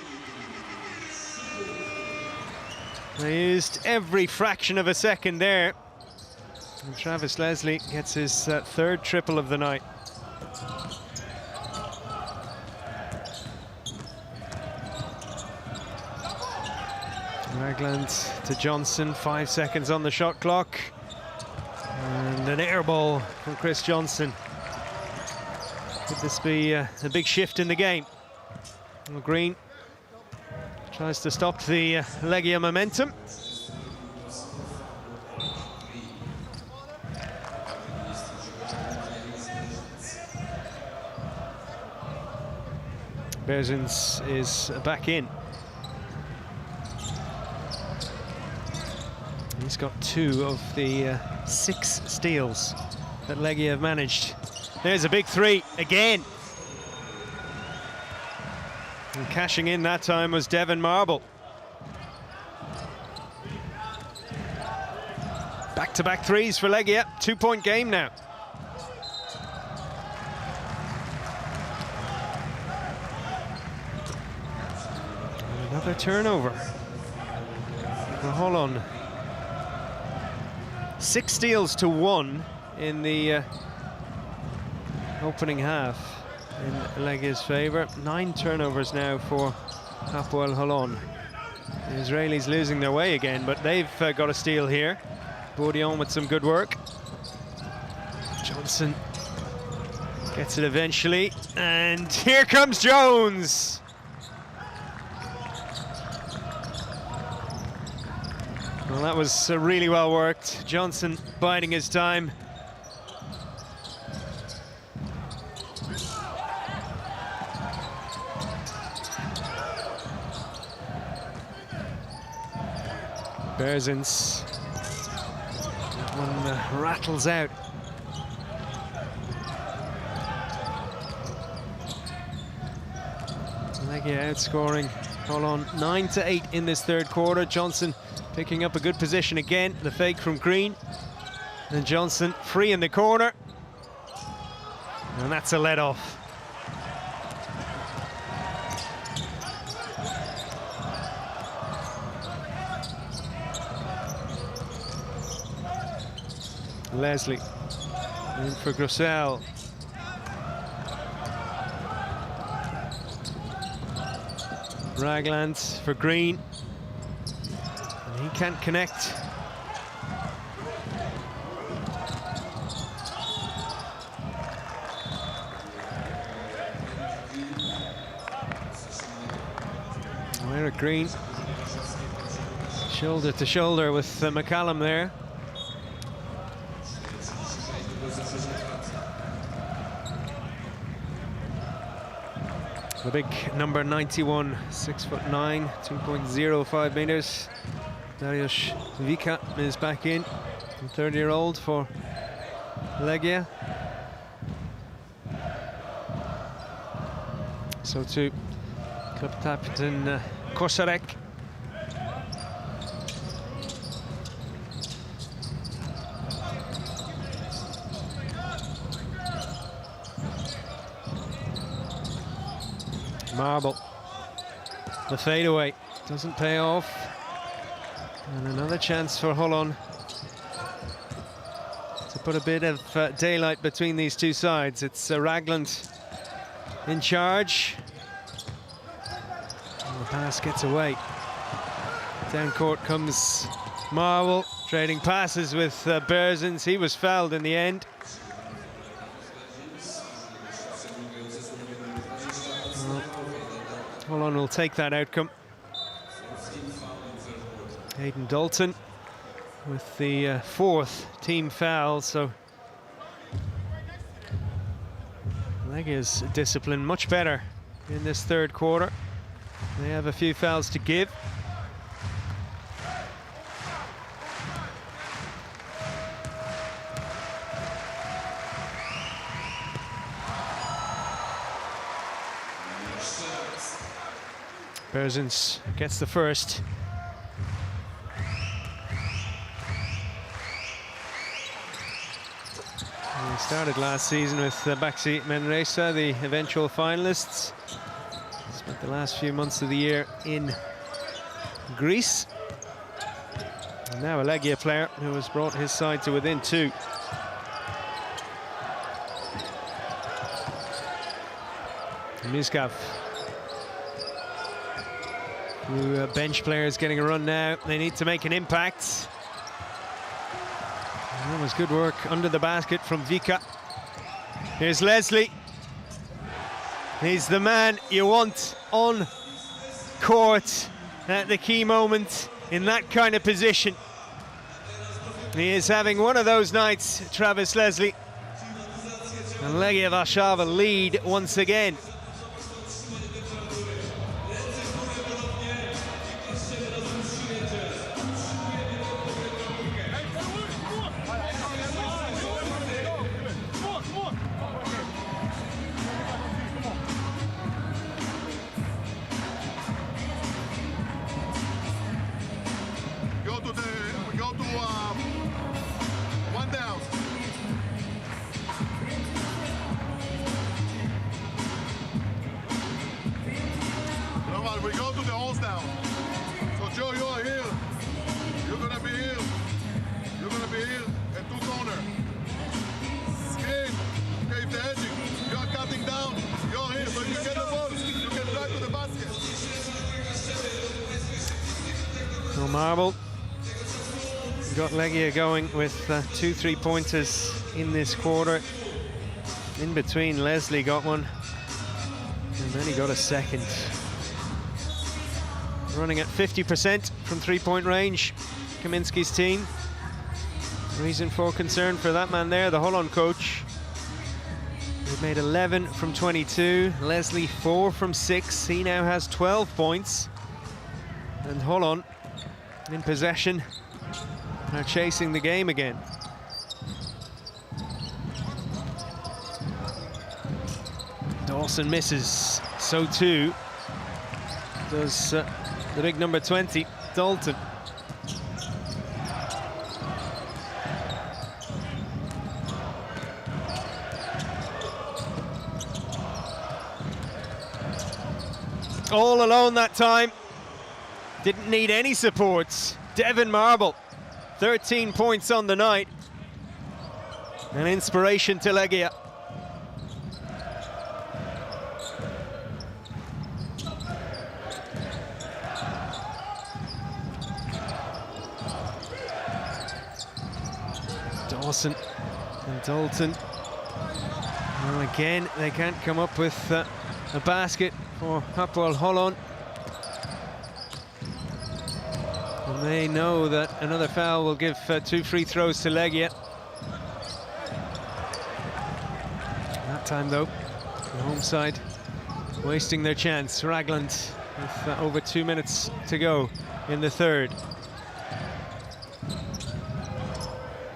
They used every fraction of a second there. And Travis Leslie gets his third triple of the night. Ragland to Johnson, 5 seconds on the shot clock. And an air ball from Chris Johnson. Could this be a big shift in the game? Well, Green tries to stop the Legia momentum. Berzins is back in. He's got 2 of the 6 steals that Legia have managed. There's a big 3 again. And cashing in that time was Devon Marble. Back-to-back 3s for Legia. 2-point game now. And another turnover for Holon. 6 steals to 1 in the opening half in Legia's favour. 9 turnovers now for Hapoel Holon. The Israelis losing their way again, but they've got a steal here. Bourdion with some good work. Johnson gets it eventually, and here comes Jones. Well, that was really well worked. Johnson biding his time. Berzins. That one rattles out. Legia outscoring Holon 9-8 in this third quarter. Johnson picking up a good position again. The fake from Green. And Johnson free in the corner. And that's a let off. Leslie. In for Grossell. Ragland for Green. And he can't connect. Where Green. Shoulder to shoulder with McCallum there. The big number 91, 6'9", 2.05 meters. Dariusz Vika is back in, 30-year-old for Legia. So too, club captain Kosarek. Marble, the fadeaway doesn't pay off, and another chance for Holon to put a bit of daylight between these two sides. It's Ragland in charge, and the pass gets away. Down court comes Marble, trading passes with Berzins. He was fouled in the end. Holon will take that outcome. Hayden Dalton with the fourth team foul, so Legia's discipline much better in this third quarter. They have a few fouls to give. Berzins gets the first. We started last season with Baxi Manresa, the eventual finalists. Spent the last few months of the year in Greece. And now a Legia player who has brought his side to within 2. Miskov. Bench players getting a run now. They need to make an impact. And that was good work under the basket from Vika. Here's Leslie. He's the man you want on court at the key moment in that kind of position. He is having one of those nights, Travis Leslie. And Legia Warszawa lead once again. One down. Normal, we go to the holes now. So Joe, you are here. You're gonna be here. You're gonna be here at 2 corner. Screen. Okay, if they're edging, you are cutting down. You're here, but you get the ball. You can drive to the basket. So Marble got Legia going with 2 3-pointers in this quarter. In between, Leslie got one, and then he got a second. Running at 50% from 3-point range, Kaminsky's team. Reason for concern for that man there, the Holon coach. They've made 11 from 22, Leslie 4 from 6. He now has 12 points. And Holon in possession, are chasing the game again. Dawson misses, so too does the big number 20, Dalton. All alone that time, didn't need any supports. Devin Marble, 13 points on the night. An inspiration to Legia. Dawson and Dalton. Well, again, they can't come up with a basket for Hapoel Holon. And they know that another foul will give 2 free throws to Legia. That time, though, the home side wasting their chance. Ragland with over 2 minutes to go in the third.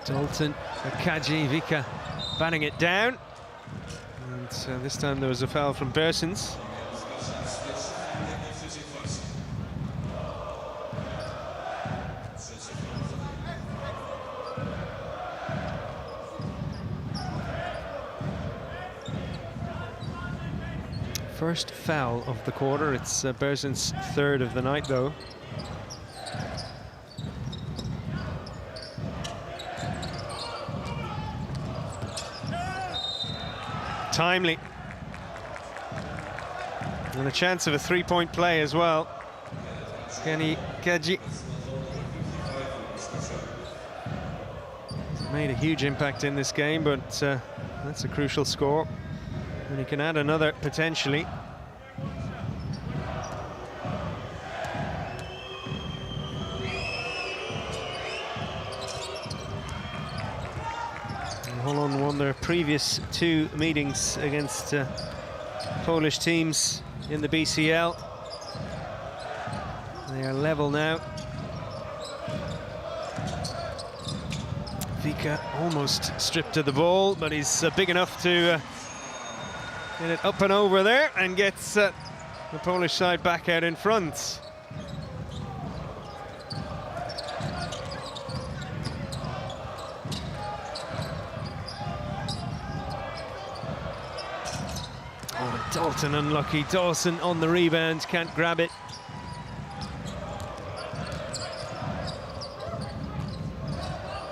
Dalton, Kaji, Vika batting it down. And this time there was a foul from Bersens. First foul of the quarter. It's Bersens' third of the night, though. Timely. And a chance of a three-point play as well. Kenny Kaji made a huge impact in this game, but that's a crucial score. And he can add another potentially. Holon won their previous 2 meetings against Polish teams in the BCL. They are level now. Vika almost stripped of the ball, but he's big enough to get it up and over there and gets the Polish side back out in front. Oh, Dalton unlucky. Dawson on the rebound, can't grab it.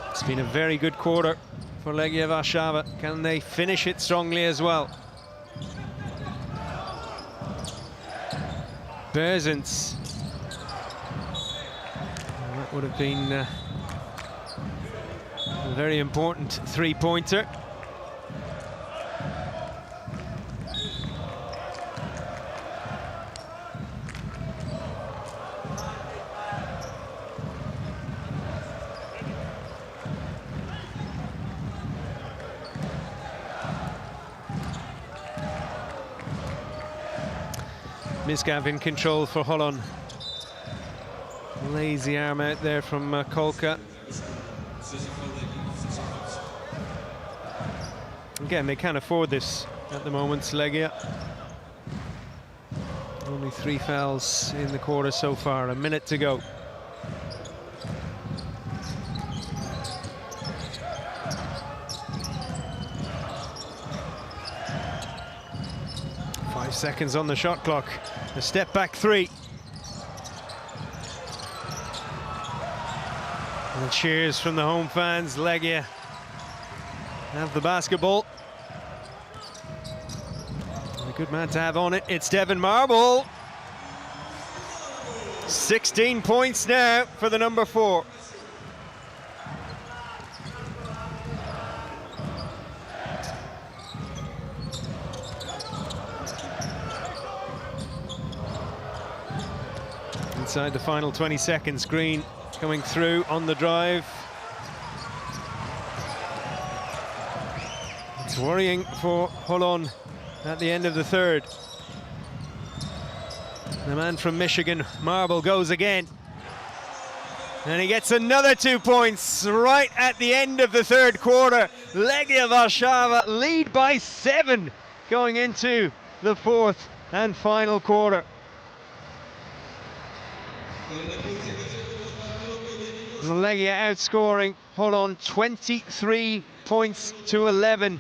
It's been a very good quarter for Legia Warszawa. Can they finish it strongly as well? Bersens. That would have been a very important three-pointer. Misgav in control for Holon. Lazy arm out there from Kolka. Again, they can't afford this at the moment, Legia. Only 3 fouls in the quarter so far, a minute to go. Seconds on the shot clock. A step back 3. And cheers from the home fans. Legia have the basketball. And a good man to have on it. It's Devon Marble. 16 points now for the number 4. Inside the final 20 seconds, Green coming through on the drive. It's worrying for Holon at the end of the third. The man from Michigan, Marble, goes again. And he gets another 2 points right at the end of the third quarter. Legia Warszawa lead by 7 going into the fourth and final quarter. Legia outscoring Holon 23 points to 11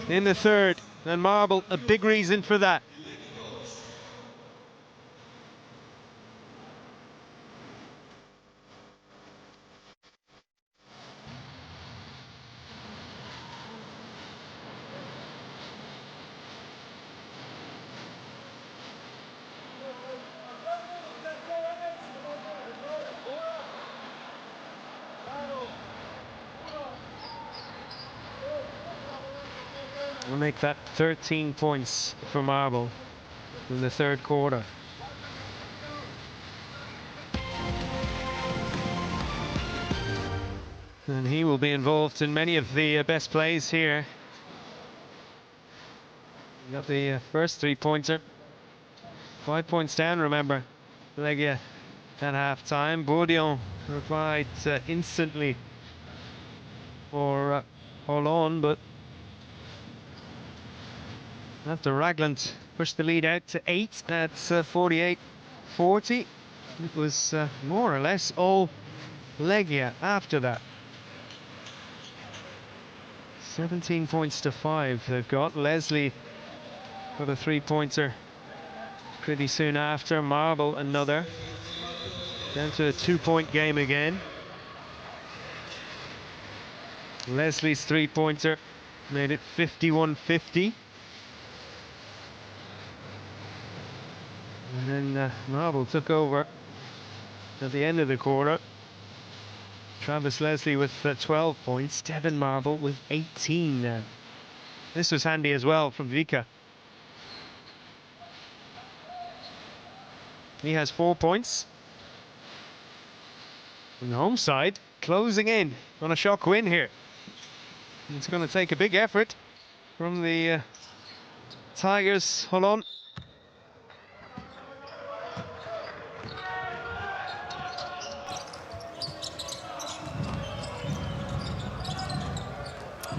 in the third, and Marble a big reason for that. will make that 13 points for Marble in the third quarter. And he will be involved in many of the best plays here. He got the first three-pointer. 5 points down, remember. Legia at half-time. Bourdion replied instantly for Holon, but after Ragland pushed the lead out to 8 at 48-40, it was more or less all Legia after that. 17 points to 5 they've got. Leslie got a three-pointer pretty soon after. Marble another. Down to a 2-point game again. Leslie's three-pointer made it 51-50. And then Marble took over at the end of the quarter. Travis Leslie with 12 points. Devin Marble with 18 now. This was handy as well from Vika. He has 4 points. And the home side closing in on a shock win here. It's going to take a big effort from the Tigers. Holon.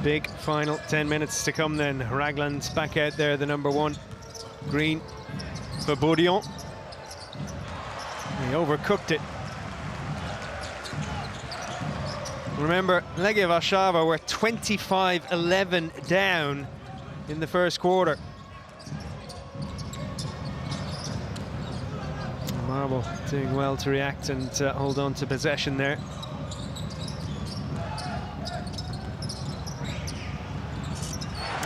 Big final 10 minutes to come then. Ragland back out there, the number one. Green for Bourdion. He overcooked it. Remember, Legia Warszawa were 25-11 down in the first quarter. Marble doing well to react and hold on to possession there.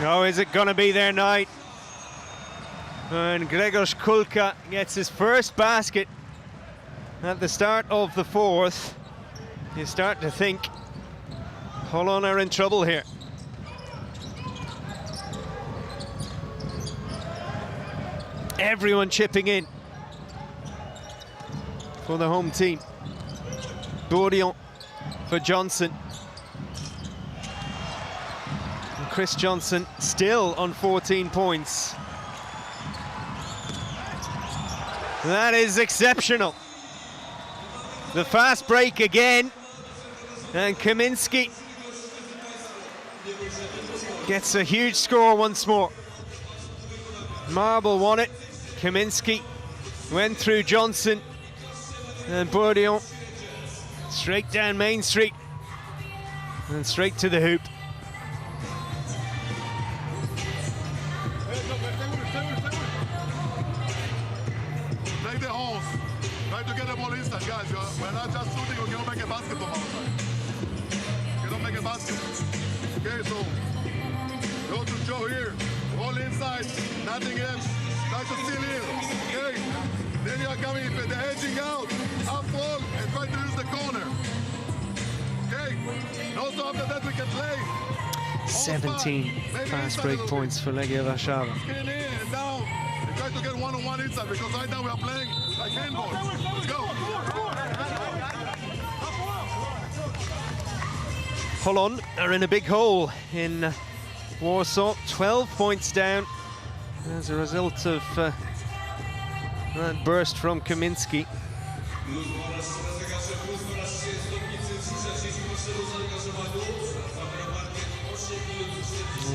Oh, is it going to be their night? And Grzegorz Kulka gets his first basket at the start of the fourth. You start to think Holon are in trouble here. Everyone chipping in for the home team. Bourdion for Johnson. And Chris Johnson still on 14 points. That is exceptional. The fast break again. And Kaminski gets a huge score once more. Marble won it. Kaminski went through Johnson. And Bourdion straight down Main Street. And straight to the hoop. Take the horse. Try to get the ball inside, guys. We're not just shooting, we cannot make a basket from outside. Cannot make a basket. Okay, so go to Joe here. Roll inside, nothing else. Try to steal here. Okay? Then you are coming, they're edging out, up roll, and try to use the corner. Okay? And also after that we can play. 17 fast break points for Legia Warszawa. Skin in and down. And try to get one-on-one inside, because right now we are playing like handball. Let's go. Holon are in a big hole in Warsaw, 12 points down as a result of that burst from Kaminski.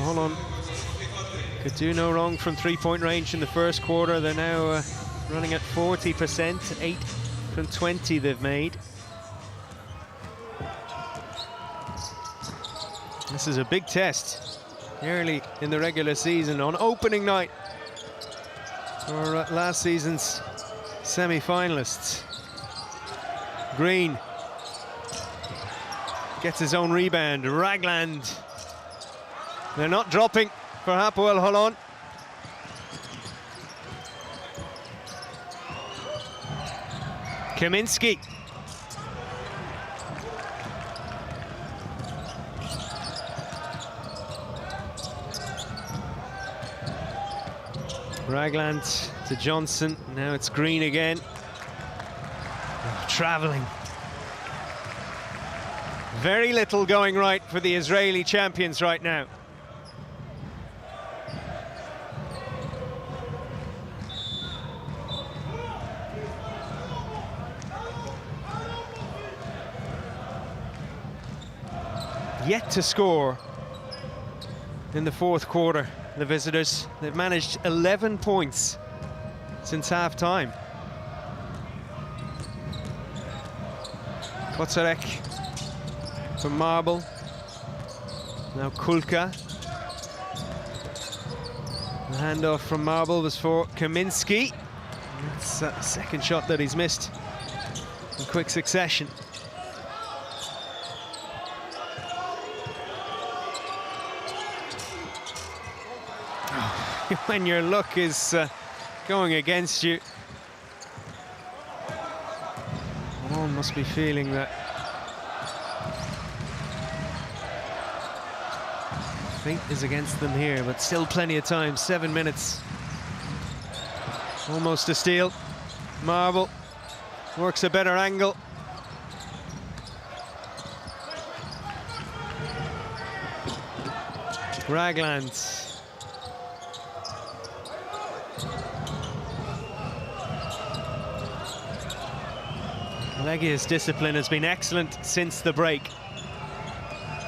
Holon could do no wrong from three-point range in the first quarter. They're now running at 40%, 8 from 20 they've made. This is a big test early in the regular season on opening night for last season's semi-finalists. Green gets his own rebound. Ragland. They're not dropping for Hapoel Holon. Kaminski. Ragland to Johnson. Now it's Green again. Oh, traveling. Very little going right for the Israeli champions right now. Yet to score in the fourth quarter, the visitors. They've managed 11 points since half-time. Kocarek from Marble. Now Kulka. The handoff from Marble was for Kaminski. That's a second shot that he's missed in quick succession. When your luck is going against you, one must be feeling that fate is against them here, but still plenty of time. 7 minutes. Almost a steal. Marble works a better angle. Ragland. Legia's discipline has been excellent since the break.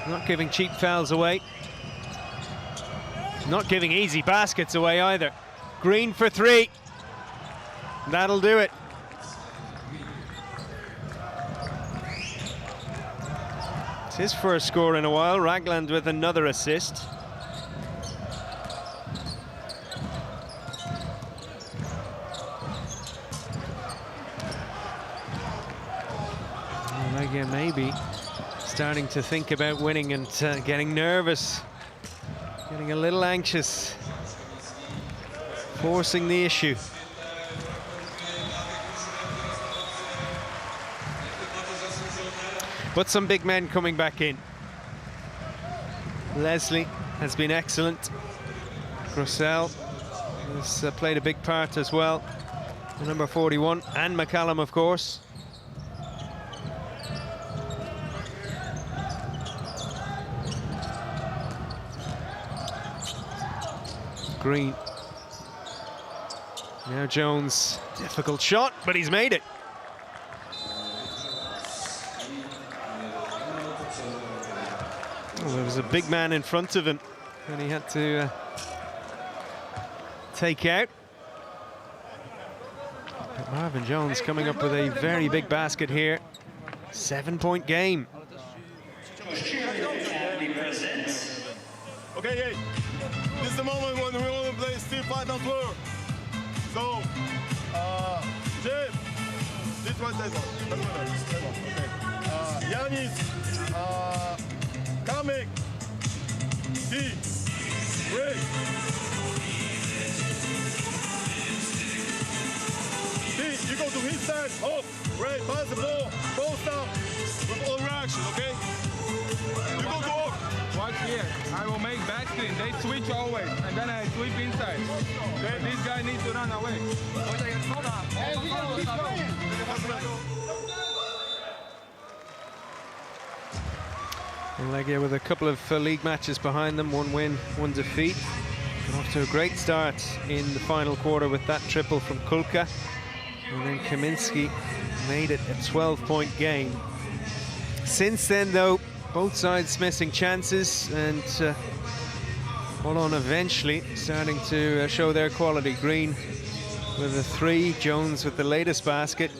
Not giving cheap fouls away. Not giving easy baskets away either. Green for three. That'll do it. It's his first score in a while. Ragland with another assist. Legia maybe starting to think about winning and getting nervous, getting a little anxious, forcing the issue. But some big men coming back in. Leslie has been excellent. Grossell has played a big part as well. The number 41, and McCallum, of course. Green. Now Jones, difficult shot, but he's made it. Oh, there was a big man in front of him and he had to take out. But Marvin Jones coming up with a very big basket here. 7-point game. Okay, hey. This is the moment when we want to play still 5-on-4. So, Jim, this one says okay. Yanis, Kamek, T, Ray. T, you go to his side, off, Ray, pass the ball, post up, with all reaction, okay? You go to off. Watch here. I will make back screen. They switch always, and then I sweep inside. Okay, this guy needs to run away. Legia with a couple of league matches behind them, 1 win, 1 defeat. Got off to a great start in the final quarter with that triple from Kulka. And then Kaminski made it a 12-point game. Since then, though, both sides missing chances, and Holon eventually starting to show their quality. Green with a 3, Jones with the latest basket.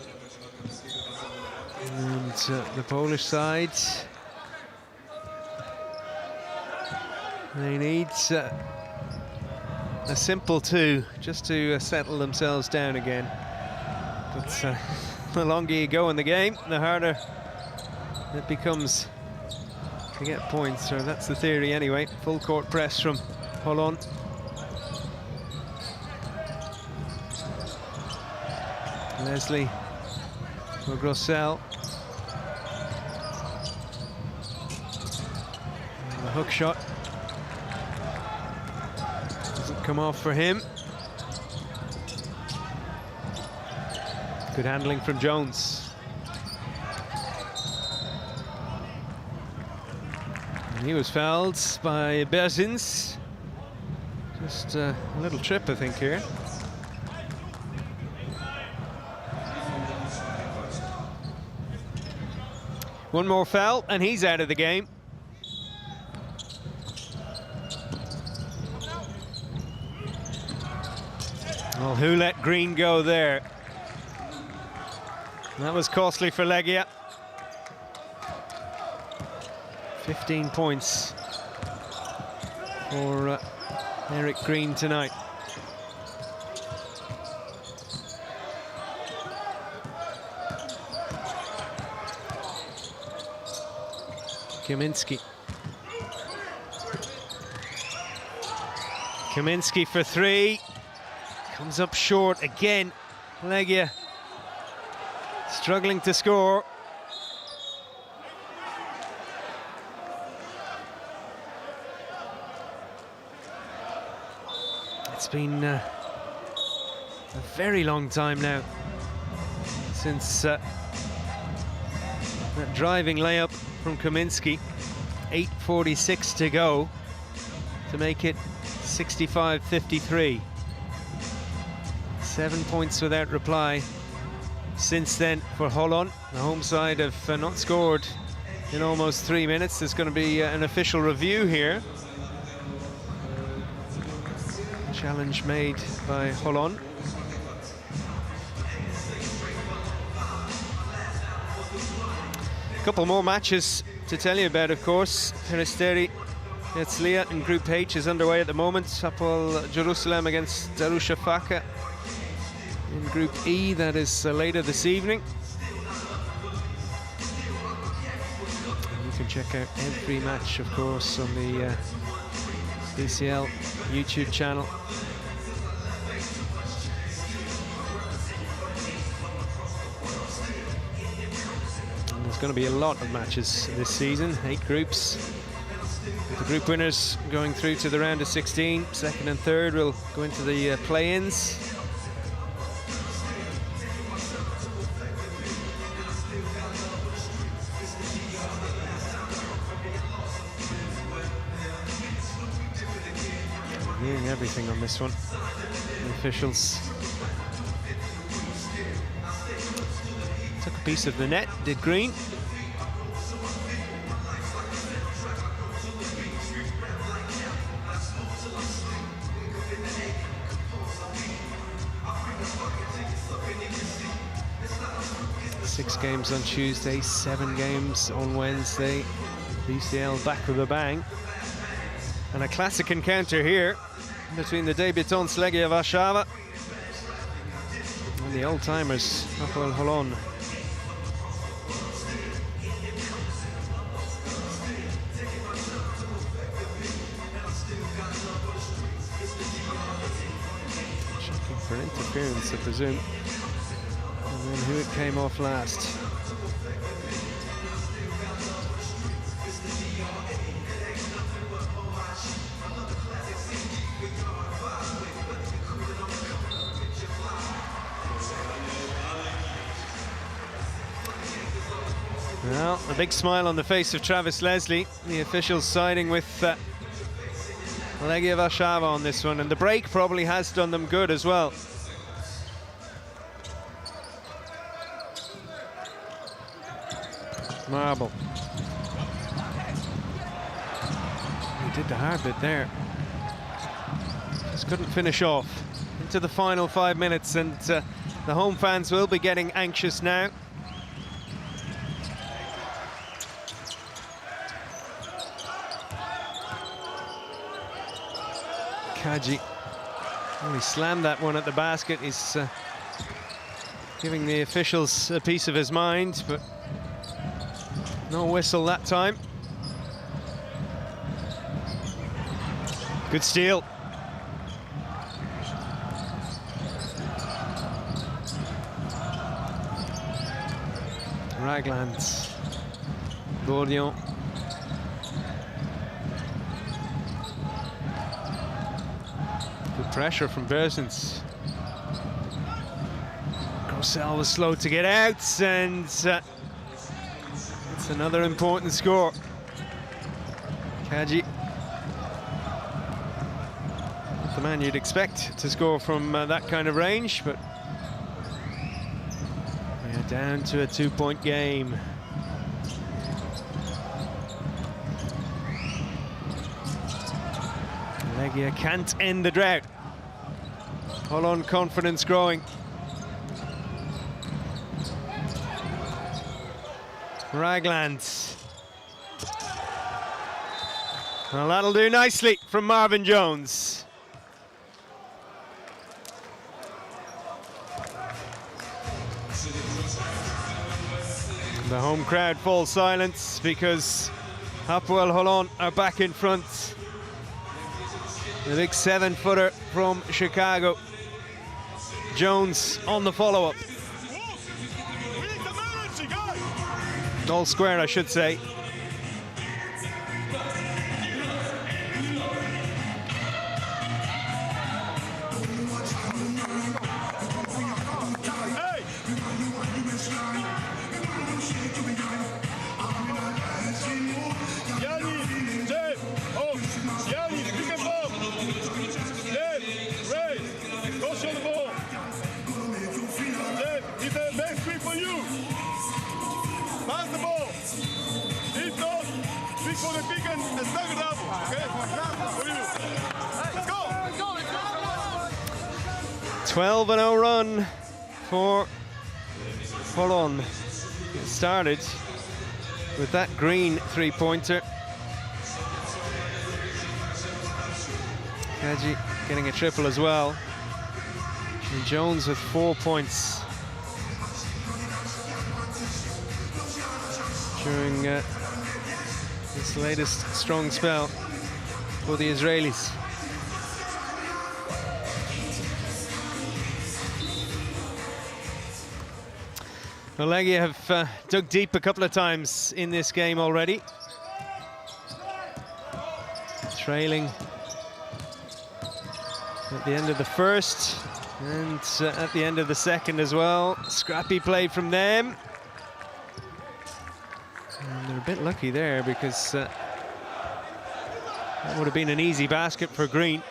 And the Polish side, they need a simple 2 just to settle themselves down again. But the longer you go in the game, the harder it becomes to get points, or that's the theory anyway. Full court press from Holon. Leslie for Grossell. And the hook shot doesn't come off for him. Good handling from Jones. And he was fouled by Berzins. Just a little trip, I think, here. One more foul, and he's out of the game. Well, who let Green go there? That was costly for Legia. 15 points for Eric Green tonight. Kaminsky for three. Comes up short again. Legia struggling to score. It's been a very long time now since that driving layup from Kaminsky. 8:46 to go to make it 65-53. 7 points without reply since then for Holon. The home side have not scored in almost 3 minutes. There's going to be an official review here. Challenge made by Holon. A couple more matches to tell you about, of course. Peristeri Herzliya in Group H is underway at the moment. Hapoel Jerusalem against Darüşşafaka in Group E, that is later this evening. And you can check out every match, of course, on the BCL YouTube channel. And there's going to be a lot of matches this season, 8 groups. The group winners going through to the round of 16. Second and third will go into the play-ins. Reviewing everything on this one. The officials took a piece of the net, did Green. Six games on Tuesday, 7 games on Wednesday. BCL back with a bang. And a classic encounter here between the debutants Legia Warszawa and the old-timers Hapoel Holon. Checking for interference, I presume. And then who it came off last. Well, a big smile on the face of Travis Leslie. The officials siding with Legia Warszawa on this one, and the break probably has done them good as well. Marble. He did the hard bit there. Just couldn't finish off. Into the final 5 minutes, and the home fans will be getting anxious now. Kaji, well, he slammed that one at the basket. He's giving the officials a piece of his mind, but no whistle that time. Good steal. Ragland, Bourdion. Good pressure from Berzins. Rosell was slow to get out, and it's another important score. Kaji, not the man you'd expect to score from that kind of range, but we're down to a 2-point game. Legia can't end the drought. Holon confidence growing. Ragland. Well, that'll do nicely from Marvin Jones. The home crowd falls silent because Hapoel Holon are back in front. The big 7-footer from Chicago. Jones on the follow-up. All square, I should say. for the big and snug it up, okay? Let's go! 12-0 run for Holon. It started with that green three-pointer. Kaji getting a triple as well. And Jones with 4 points during this latest strong spell for the Israelis. Well, Legia have dug deep a couple of times in this game already. Trailing at the end of the first and at the end of the second as well. Scrappy play from them. And they're a bit lucky there because that would have been an easy basket for Green.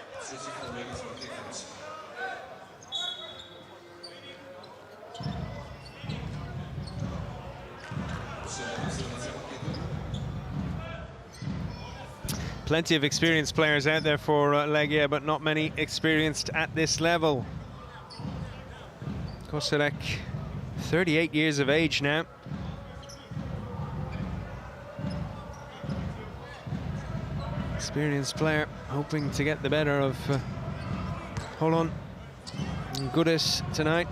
Plenty of experienced players out there for Legia, but not many experienced at this level. Kosarek, 38 years of age now. Experienced player, hoping to get the better of Holon and Goodis tonight.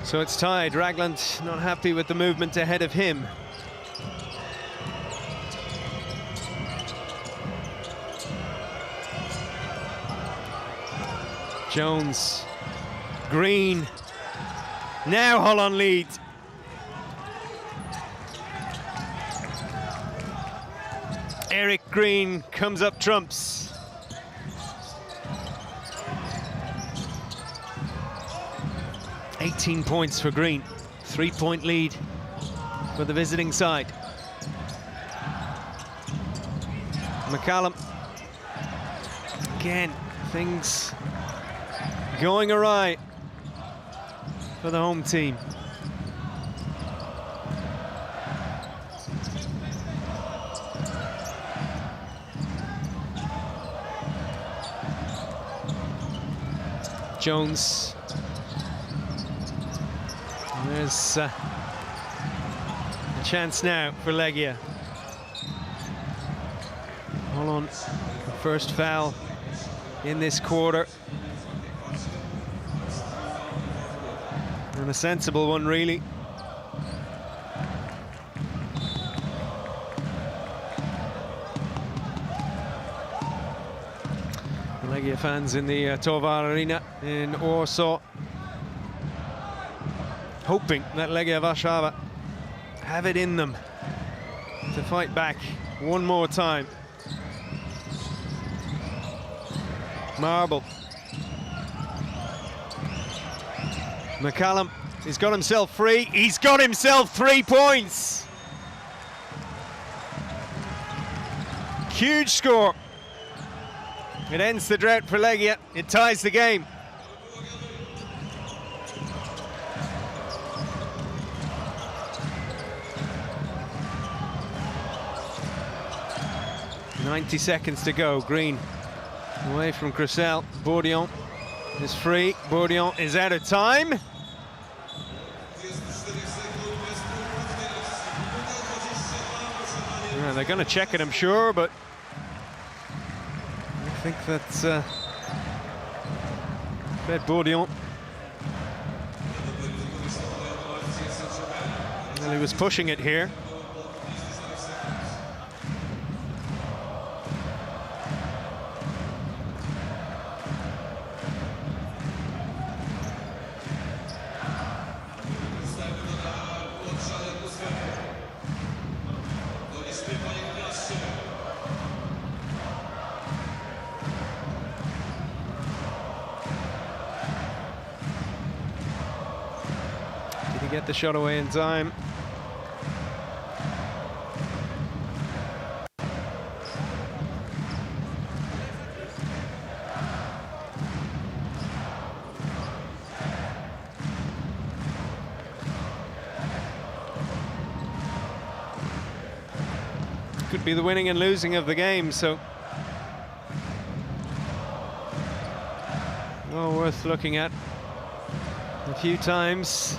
So it's tied. Ragland not happy with the movement ahead of him. Jones, Green, now Holon lead. Eric Green comes up trumps. $18 points for Green, 3-point lead for the visiting side. McCallum, again, things going awry for the home team. Jones. There's a chance now for Legia. Holon, first foul in this quarter. And a sensible one, really. The Legia fans in the Tovar Arena in Warsaw hoping that Legia Warszawa have it in them to fight back one more time. Marble. McCallum, he's got himself free. He's got himself 3 points. Huge score. It ends the drought for Legia. It ties the game. .90 seconds to go. Green away from Grissel. Bourdillon is free. Bourdillon is out of time. Yeah, they're going to check it, I'm sure, but I think that's Bourdillon. Well, he was pushing it here. Get the shot away in time. Could be the winning and losing of the game, so well worth looking at a few times.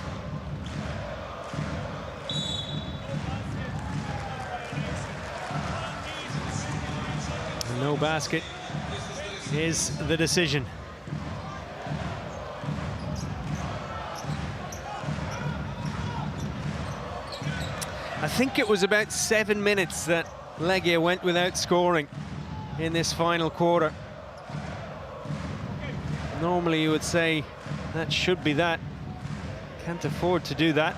No basket is the decision. I think it was about 7 minutes that Legia went without scoring in this final quarter. Normally you would say that should be that. Can't afford to do that.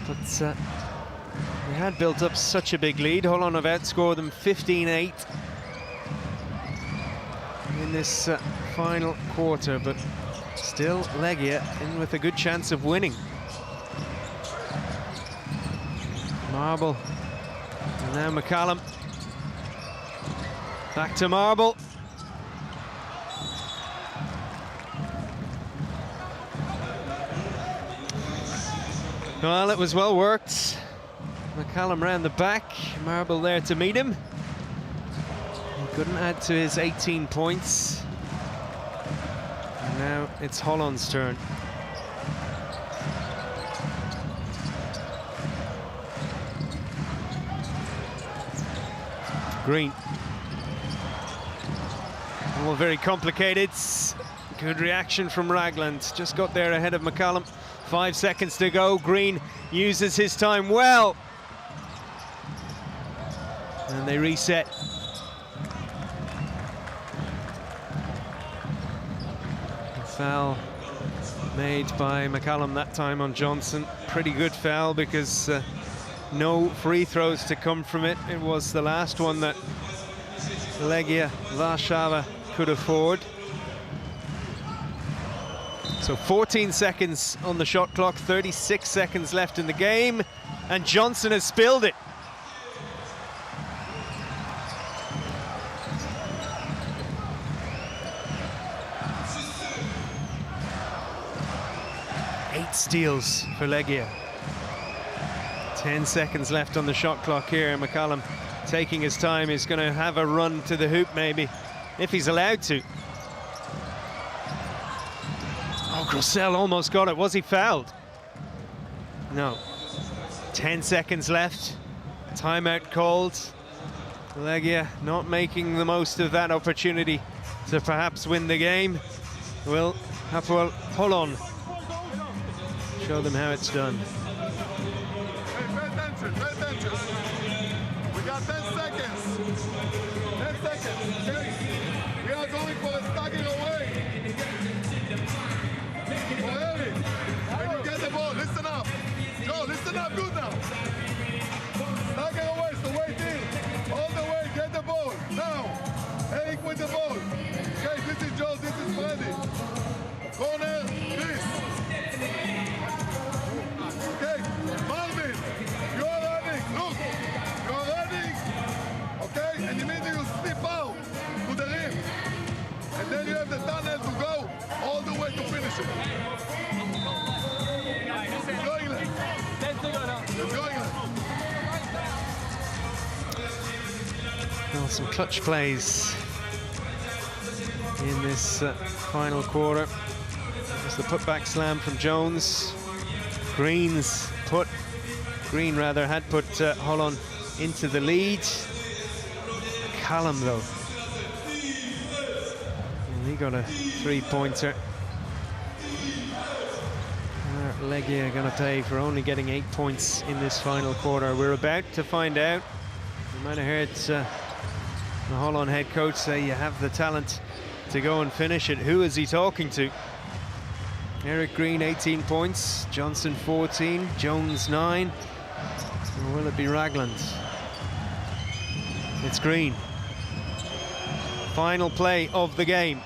But they had built up such a big lead. Holon have outscored them 15-8. In this final quarter, but still Legia in with a good chance of winning. Marble, and now McCallum. Back to Marble. Well, it was well worked. McCallum round the back, Marble there to meet him. Couldn't add to his 18 points. And now it's Holon's turn. Green. All very complicated. Good reaction from Ragland. Just got there ahead of McCallum. 5 seconds to go. Green uses his time well. And they reset. Foul made by McCallum that time on Johnson. Pretty good foul because no free throws to come from it. It was the last one that Legia Warszawa could afford. So 14 seconds on the shot clock, 36 seconds left in the game, and Johnson has spilled it. Steals for Legia. 10 seconds left on the shot clock here. McCallum taking his time. He's going to have a run to the hoop maybe, if he's allowed to. Oh, Grissel almost got it. Was he fouled? No. 10 seconds left. Timeout called. Legia not making the most of that opportunity to perhaps win the game. Will Hapoel Holon show them how it's done? Hey, pay attention, pay attention. We got 10 seconds. 10 seconds, okay? We are going for a stagger away. Oh, Ellie, when you get the ball, listen. Some clutch plays in this final quarter. There's the putback slam from Jones. Green had put Holon into the lead. Callum though, and he got a three-pointer. Legia are going to pay for only getting 8 points in this final quarter. We're about to find out. You might have heard the Holon head coach say you have the talent to go and finish it. Who is he talking to? Eric Green, 18 points. Johnson, 14. Jones, 9. Or will it be Ragland? It's Green. Final play of the game.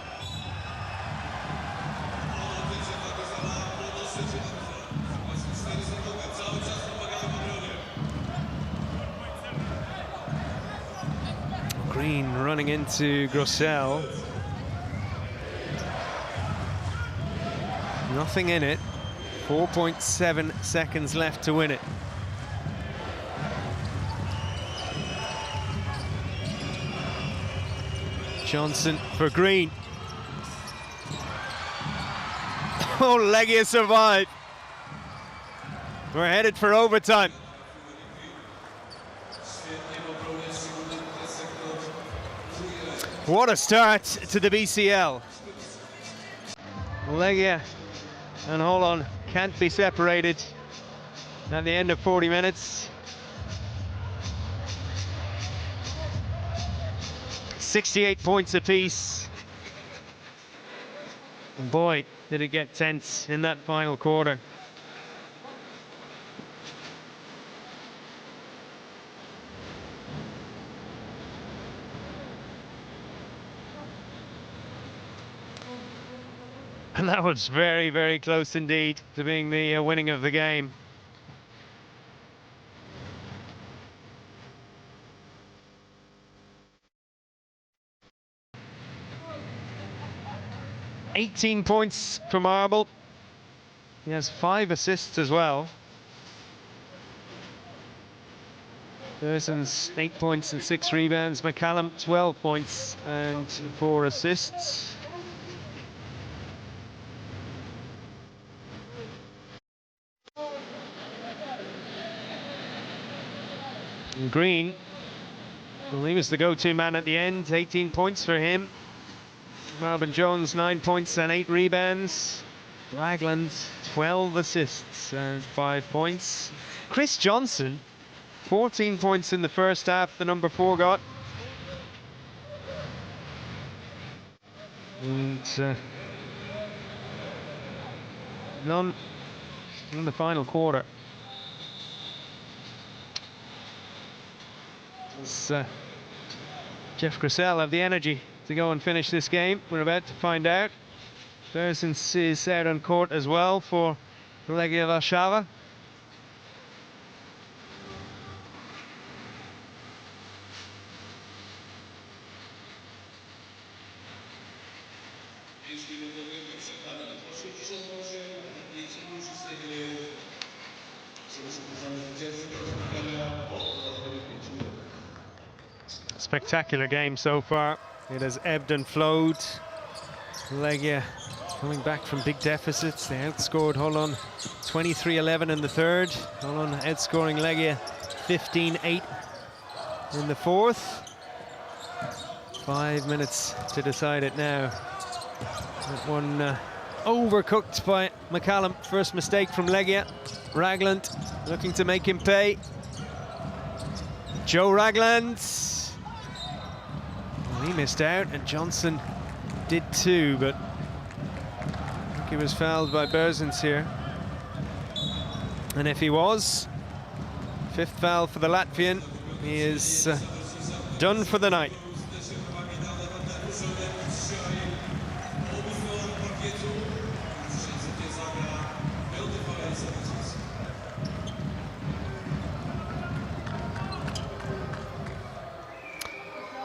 Green running into Grossell. Nothing in it. 4.7 seconds left to win it. Johnson for Green. Oh, Legia survived. We're headed for overtime. What a start to the BCL. Legia and Holon can't be separated at the end of 40 minutes. 68 points apiece. And boy, did it get tense in that final quarter. And that was very, very close indeed to being the winning of the game. "18 points for Marble. He has 5 assists as well. Thurson's 8 points and 6 rebounds. McCallum, 12 points and 4 assists. And Green, well, he was the go-to man at the end. 18 points for him. Marvin Jones, 9 points and 8 rebounds. Ragland, 12 assists and 5 points. Chris Johnson, 14 points in the first half, the number 4 got. And none in the final quarter. Does Jeff Grissel have the energy to go and finish this game? We're about to find out. Thurston is out on court as well for Legia Warszawa. Spectacular game so far. It has ebbed and flowed. Legia coming back from big deficits. They outscored Holon 23-11 in the third. Holon outscoring Legia 15-8 in the fourth. 5 minutes to decide it now. That one overcooked by McCallum. First mistake from Legia. Ragland looking to make him pay. Joe Ragland. Well, he missed out, and Johnson did too, but I think he was fouled by Berzins here. And if he was, 5th foul for the Latvian, he is done for the night.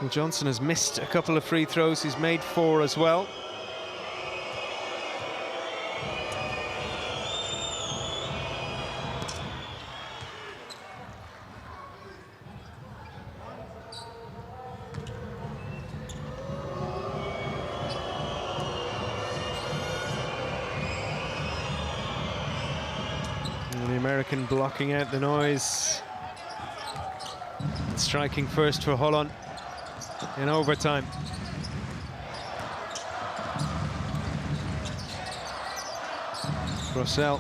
Well, Johnson has missed a couple of free throws. He's made 4 as well. American blocking out the noise. Striking first for Holon in overtime. Grossell.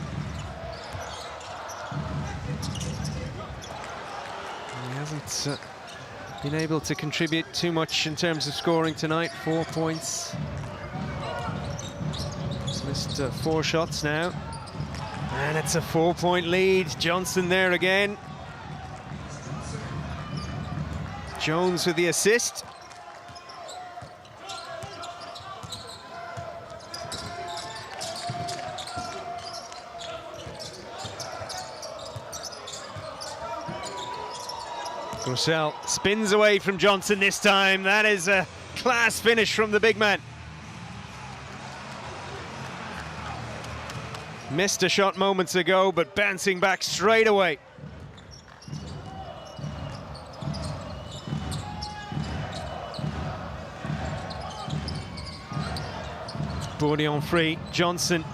He hasn't been able to contribute too much in terms of scoring tonight. 4 points. He's missed 4 shots now. And it's a 4-point lead. Johnson there again. Jones with the assist. Grossell spins away from Johnson this time. That is a class finish from the big man. Missed a shot moments ago, but bouncing back straight away. Bourdion free, Johnson.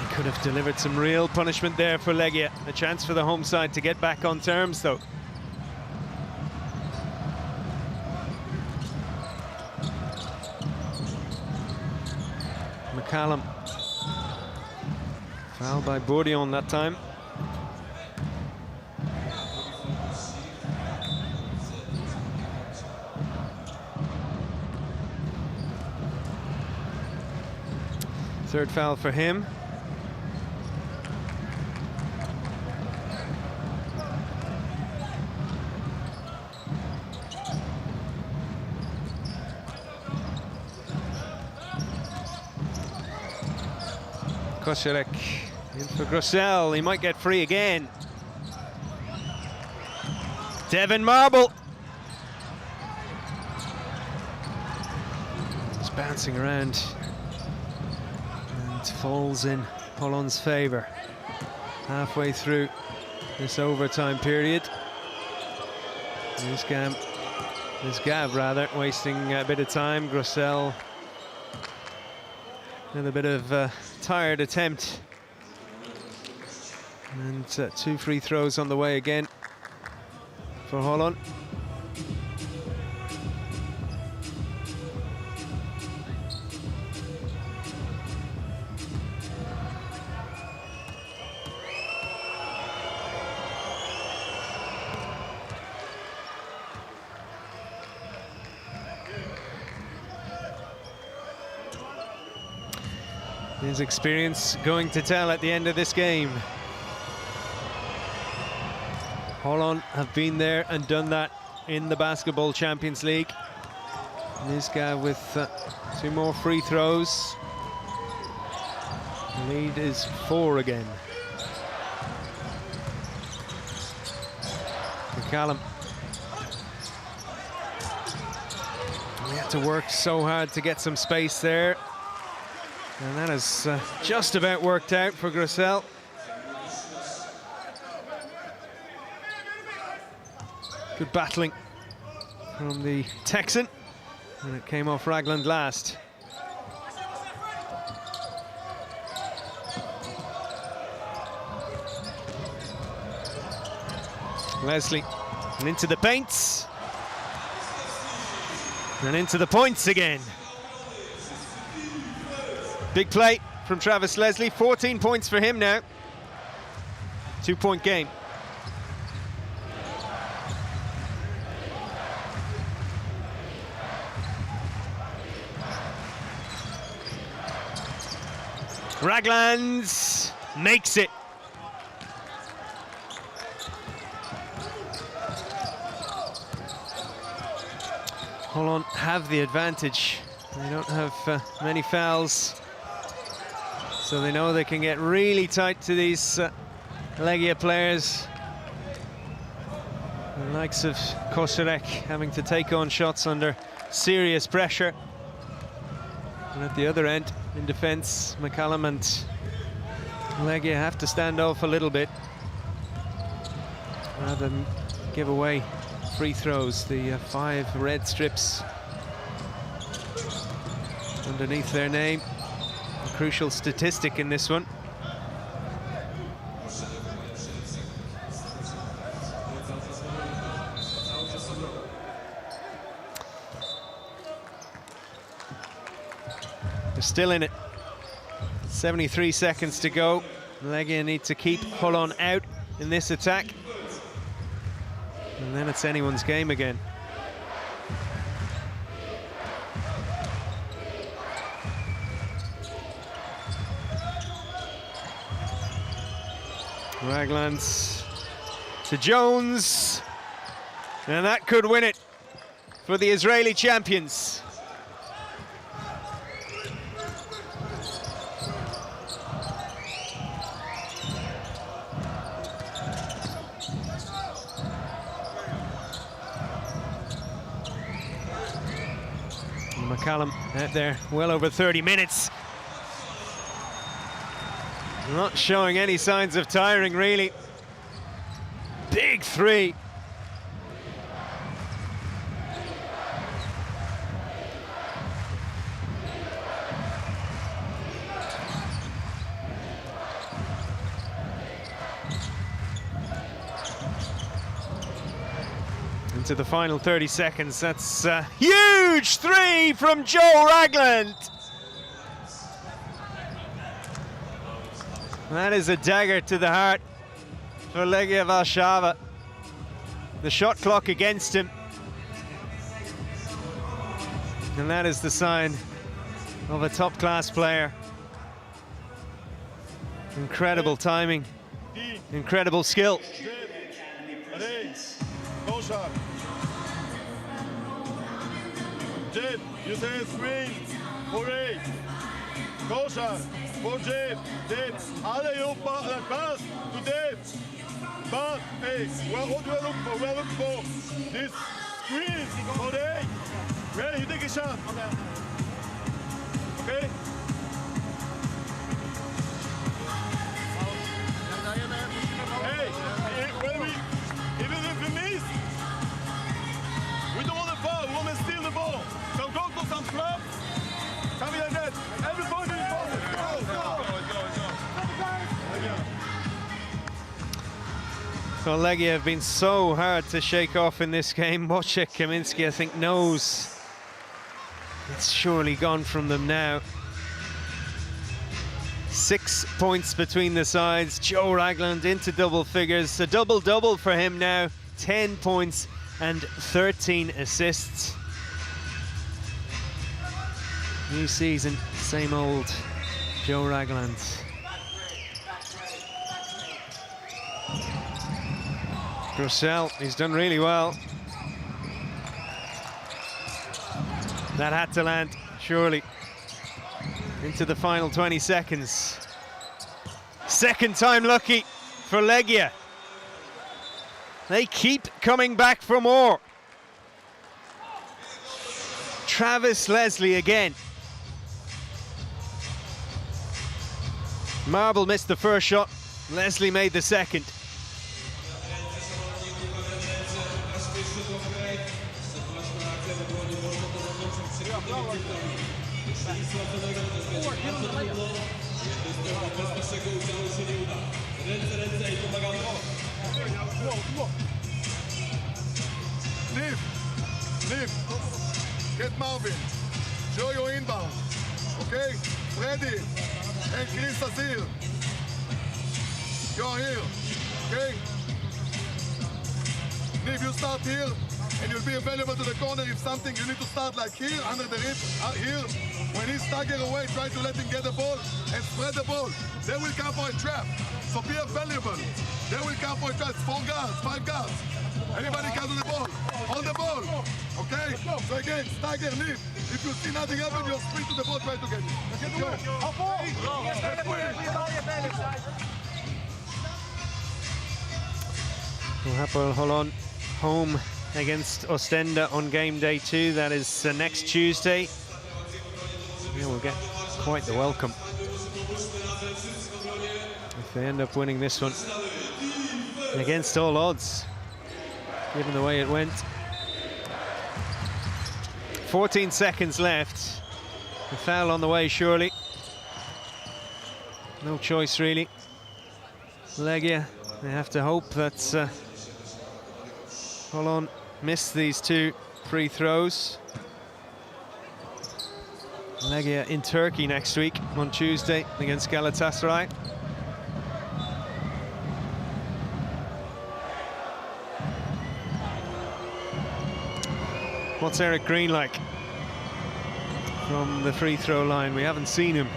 He could have delivered some real punishment there for Legia. A chance for the home side to get back on terms, though. McCallum. Foul by Bourdion that time. Third foul for him. Kosierek in for Grossell. He might get free again. Devin Marble. Just bouncing around. And falls in Holon's favour. Halfway through this overtime period. This Gav rather, wasting a bit of time. Grossell. Another bit of tired attempt. And 2 free throws on the way again for Holon. His experience going to tell at the end of this game. Holon have been there and done that in the Basketball Champions League. This guy with 2 more free throws. The lead is 4 again. McCallum. We had to work so hard to get some space there. And that has just about worked out for Grossell. Good battling from the Texan. And it came off Ragland last. Leslie, and into the paints. And into the points again. Big play from Travis Leslie, 14 points for him now. 2-point game. Raglands makes it. Holon have the advantage. They don't have many fouls. So they know they can get really tight to these Legia players. The likes of Kosierek having to take on shots under serious pressure. And at the other end, in defence, McCallum and Legia have to stand off a little bit rather than give away free throws. The 5 red strips underneath their name. A crucial statistic in this one. They're still in it. 73 seconds to go. Legia need to keep Holon out in this attack. And then it's anyone's game again. Raglands to Jones. And that could win it for the Israeli champions. McCallum out there well over 30 minutes. Not showing any signs of tiring, really. Big three. Into the final 30 seconds. That's a huge three from Joe Ragland. That is a dagger to the heart for Legia Warszawa. The shot clock against him. And that is the sign of a top-class player. Incredible timing, incredible skill. Go shot. Jade, you say screen. Hooray. Go shot. For Jade. Jade. Allez, you pass to Jade. But, hey, what do I look for? We're looking for this screen. Hooray. Ready, you take a shot. Okay? Hey, when we, even if we miss, we don't want to foul, we want to steal the ball. So go to some clubs, something like that. Everybody involved. Well, Legia have been so hard to shake off in this game. Wojciech Kaminski, I think, knows it's surely gone from them now. 6 points between the sides. Joe Ragland into double figures. A double-double for him now. 10 points and 13 assists. New season, same old Joe Ragland. Grosel, he's done really well. That had to land, surely. Into the final 20 seconds. Second time lucky for Legia. They keep coming back for more. Travis Leslie again. Marble missed the first shot. Leslie made the second. Niv, get Marvin. Show your inbound. Okay? Freddy and Chris Azir. You're here. Okay? Niv, you start here and you'll be available to the corner if something you need to start like here, under the rim, here. When he's stagger away, try to let him get the ball and spread the ball. They will come for a trap. So be available. They will come for a trap. 4 guards, 5 guards. Anybody can do the ball. On the ball. Okay? So again, stagger, Niv. If you see nothing happen, you'll sprint to the ball, try to get it. Let's go. Hapoel Holon home against Ostenda on game day 2. That is next Tuesday. Yeah, we'll get quite the welcome if they end up winning this one against all odds, given the way it went. 14 seconds left. A foul on the way, surely. No choice, really. Legia, they have to hope that Holon missed these 2 free throws. Legia in Turkey next week on Tuesday against Galatasaray. What's Eric Green like from the free throw line? We haven't seen him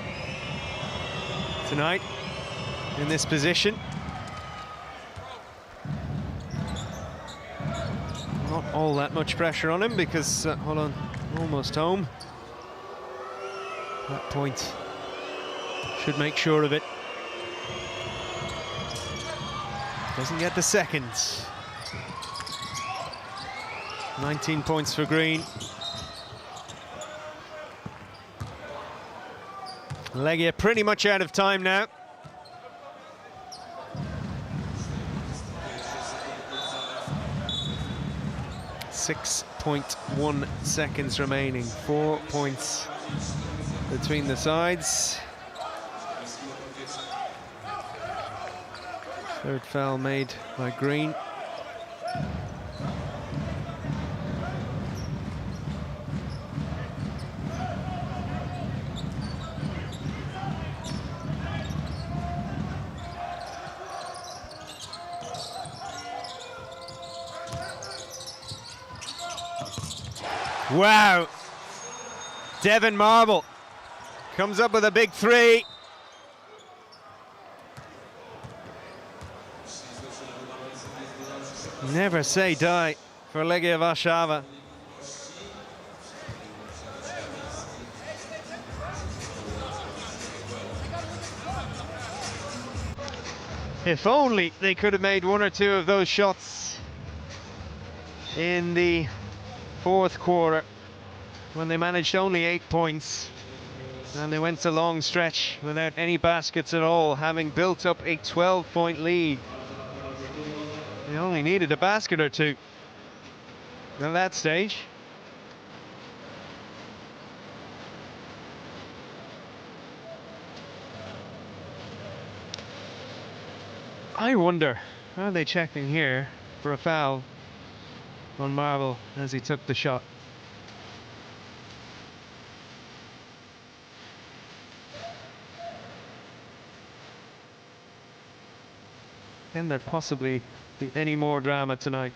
tonight in this position. Not all that much pressure on him because Holon almost home. That point should make sure of it. Doesn't get the second. 19 points for Green. Legia pretty much out of time now. .1 seconds remaining. 4 points between the sides. Third foul made by Green. Wow, Devin Marble comes up with a big three. Never say die for Legia Warszawa. If only they could have made one or two of those shots in the fourth quarter, when they managed only 8 points and they went a long stretch without any baskets at all, having built up a 12-point lead. They only needed a basket or two at that stage. I wonder, are they checking here for a foul on Marble as he took the shot? Can there possibly be any more drama tonight?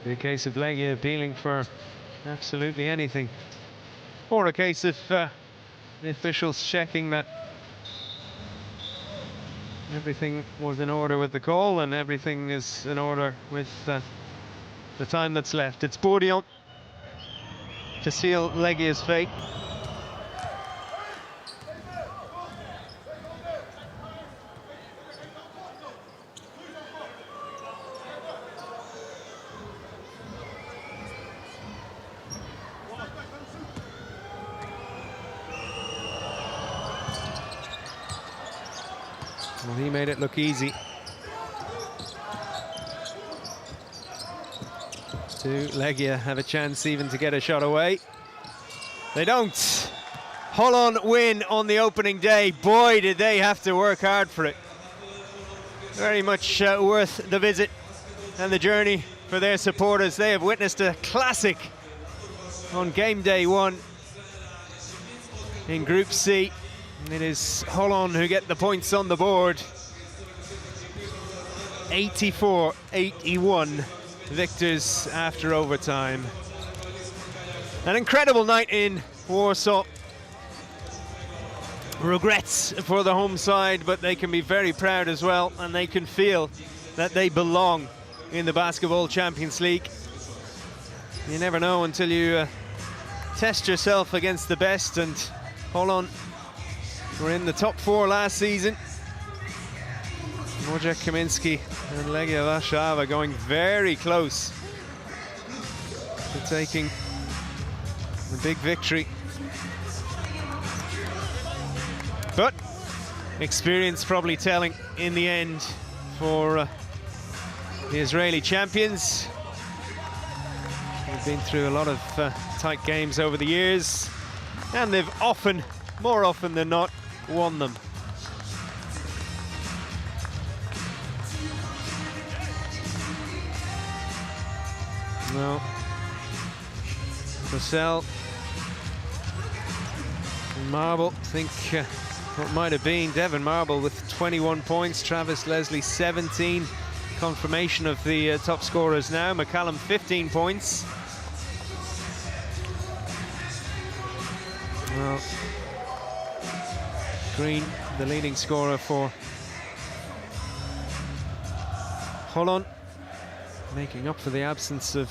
Be a case of Legia appealing for absolutely anything, or a case of the officials checking that everything was in order with the call and everything is in order with the time that's left. It's Bourdion to seal Legia's fate. Well, he made it look easy. Do Legia have a chance even to get a shot away? They don't. Holon win on the opening day. Boy, did they have to work hard for it. Very much worth the visit and the journey for their supporters. They have witnessed a classic on game day one in Group C. It is Holon who get the points on the board. 84-81 victors after overtime. An incredible night in Warsaw. Regrets for the home side, but they can be very proud as well, and they can feel that they belong in the Basketball Champions League. You never know until you test yourself against the best, and Holon were in the top 4 last season. Wojciech Kaminski and Legia Warszawa going very close to taking the big victory. But experience probably telling in the end for the Israeli champions. They've been through a lot of tight games over the years, and they've often, more often than not, won them. Well, Marcel and Marble, think what might have been Devon Marble with 21 points, Travis Leslie 17. Confirmation of the top scorers now. McCallum 15 points. Well, Green, the leading scorer for Holon, making up for the absence of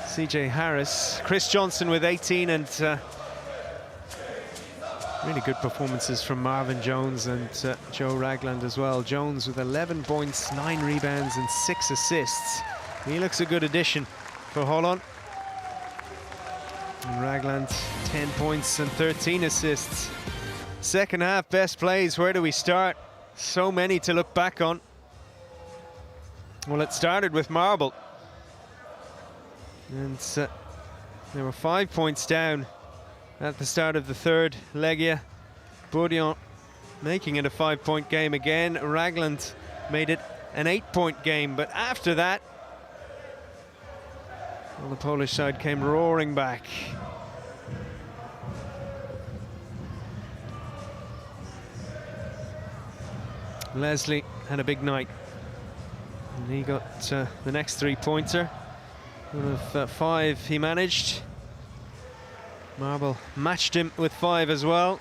CJ Harris. Chris Johnson with 18, and really good performances from Marvin Jones and Joe Ragland as well. Jones with 11 points, 9 rebounds and 6 assists. He looks a good addition for Holon. And Ragland 10 points and 13 assists. Second half best plays, where do we start? So many to look back on. Well, it started with Marble. And they were 5 points down at the start of the third. Legia, Bourdion making it a 5-point game again. Ragland made it an 8-point game, but after that, well, the Polish side came roaring back. Leslie had a big night, and he got the next 3-pointer. One of 5 he managed. Marble matched him with 5 as well.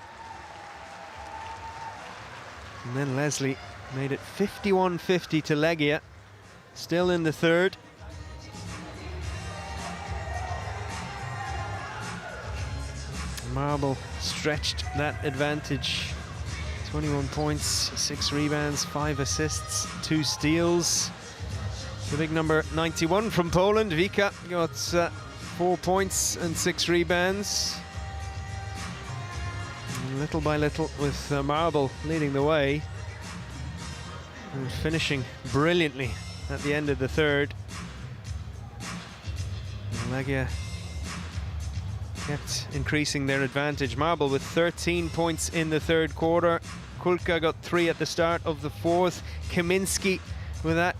And then Leslie made it 51-50 to Legia, still in the third. Marble stretched that advantage. 21 points, 6 rebounds, 5 assists, 2 steals. The big number 91 from Poland, Vika, got 4 points and 6 rebounds. And little by little, with Marble leading the way and finishing brilliantly at the end of the third. And Legia kept increasing their advantage. Marble with 13 points in the third quarter. Kulka got 3 at the start of the fourth. Kaminski with that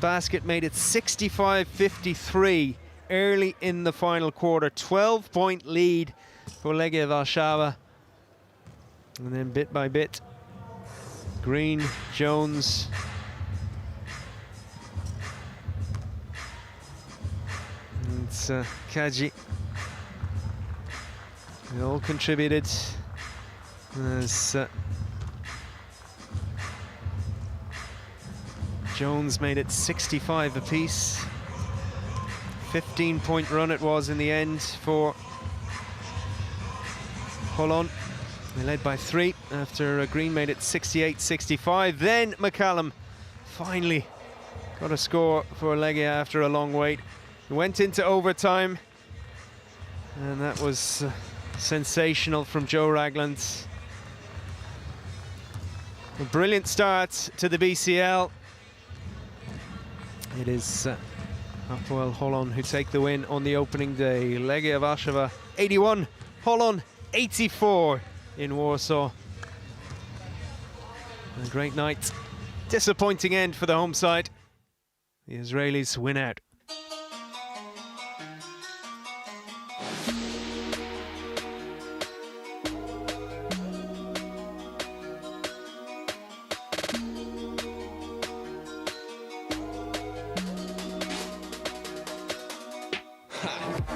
basket made it 65-53 early in the final quarter. 12-point lead for Legia Warszawa. And then bit by bit, Green, Jones, and Kaji, they all contributed. As Jones made it 65 apiece. 15-point run it was in the end for Holon. They led by 3 after Green made it 68-65. Then McCallum finally got a score for Legia after a long wait. It went into overtime, and that was sensational from Joe Ragland. A brilliant start to the BCL. It is Hapoel Holon who take the win on the opening day. Legia Warszawa 81, Holon 84 in Warsaw. A great night. Disappointing end for the home side. The Israelis win out. Ha!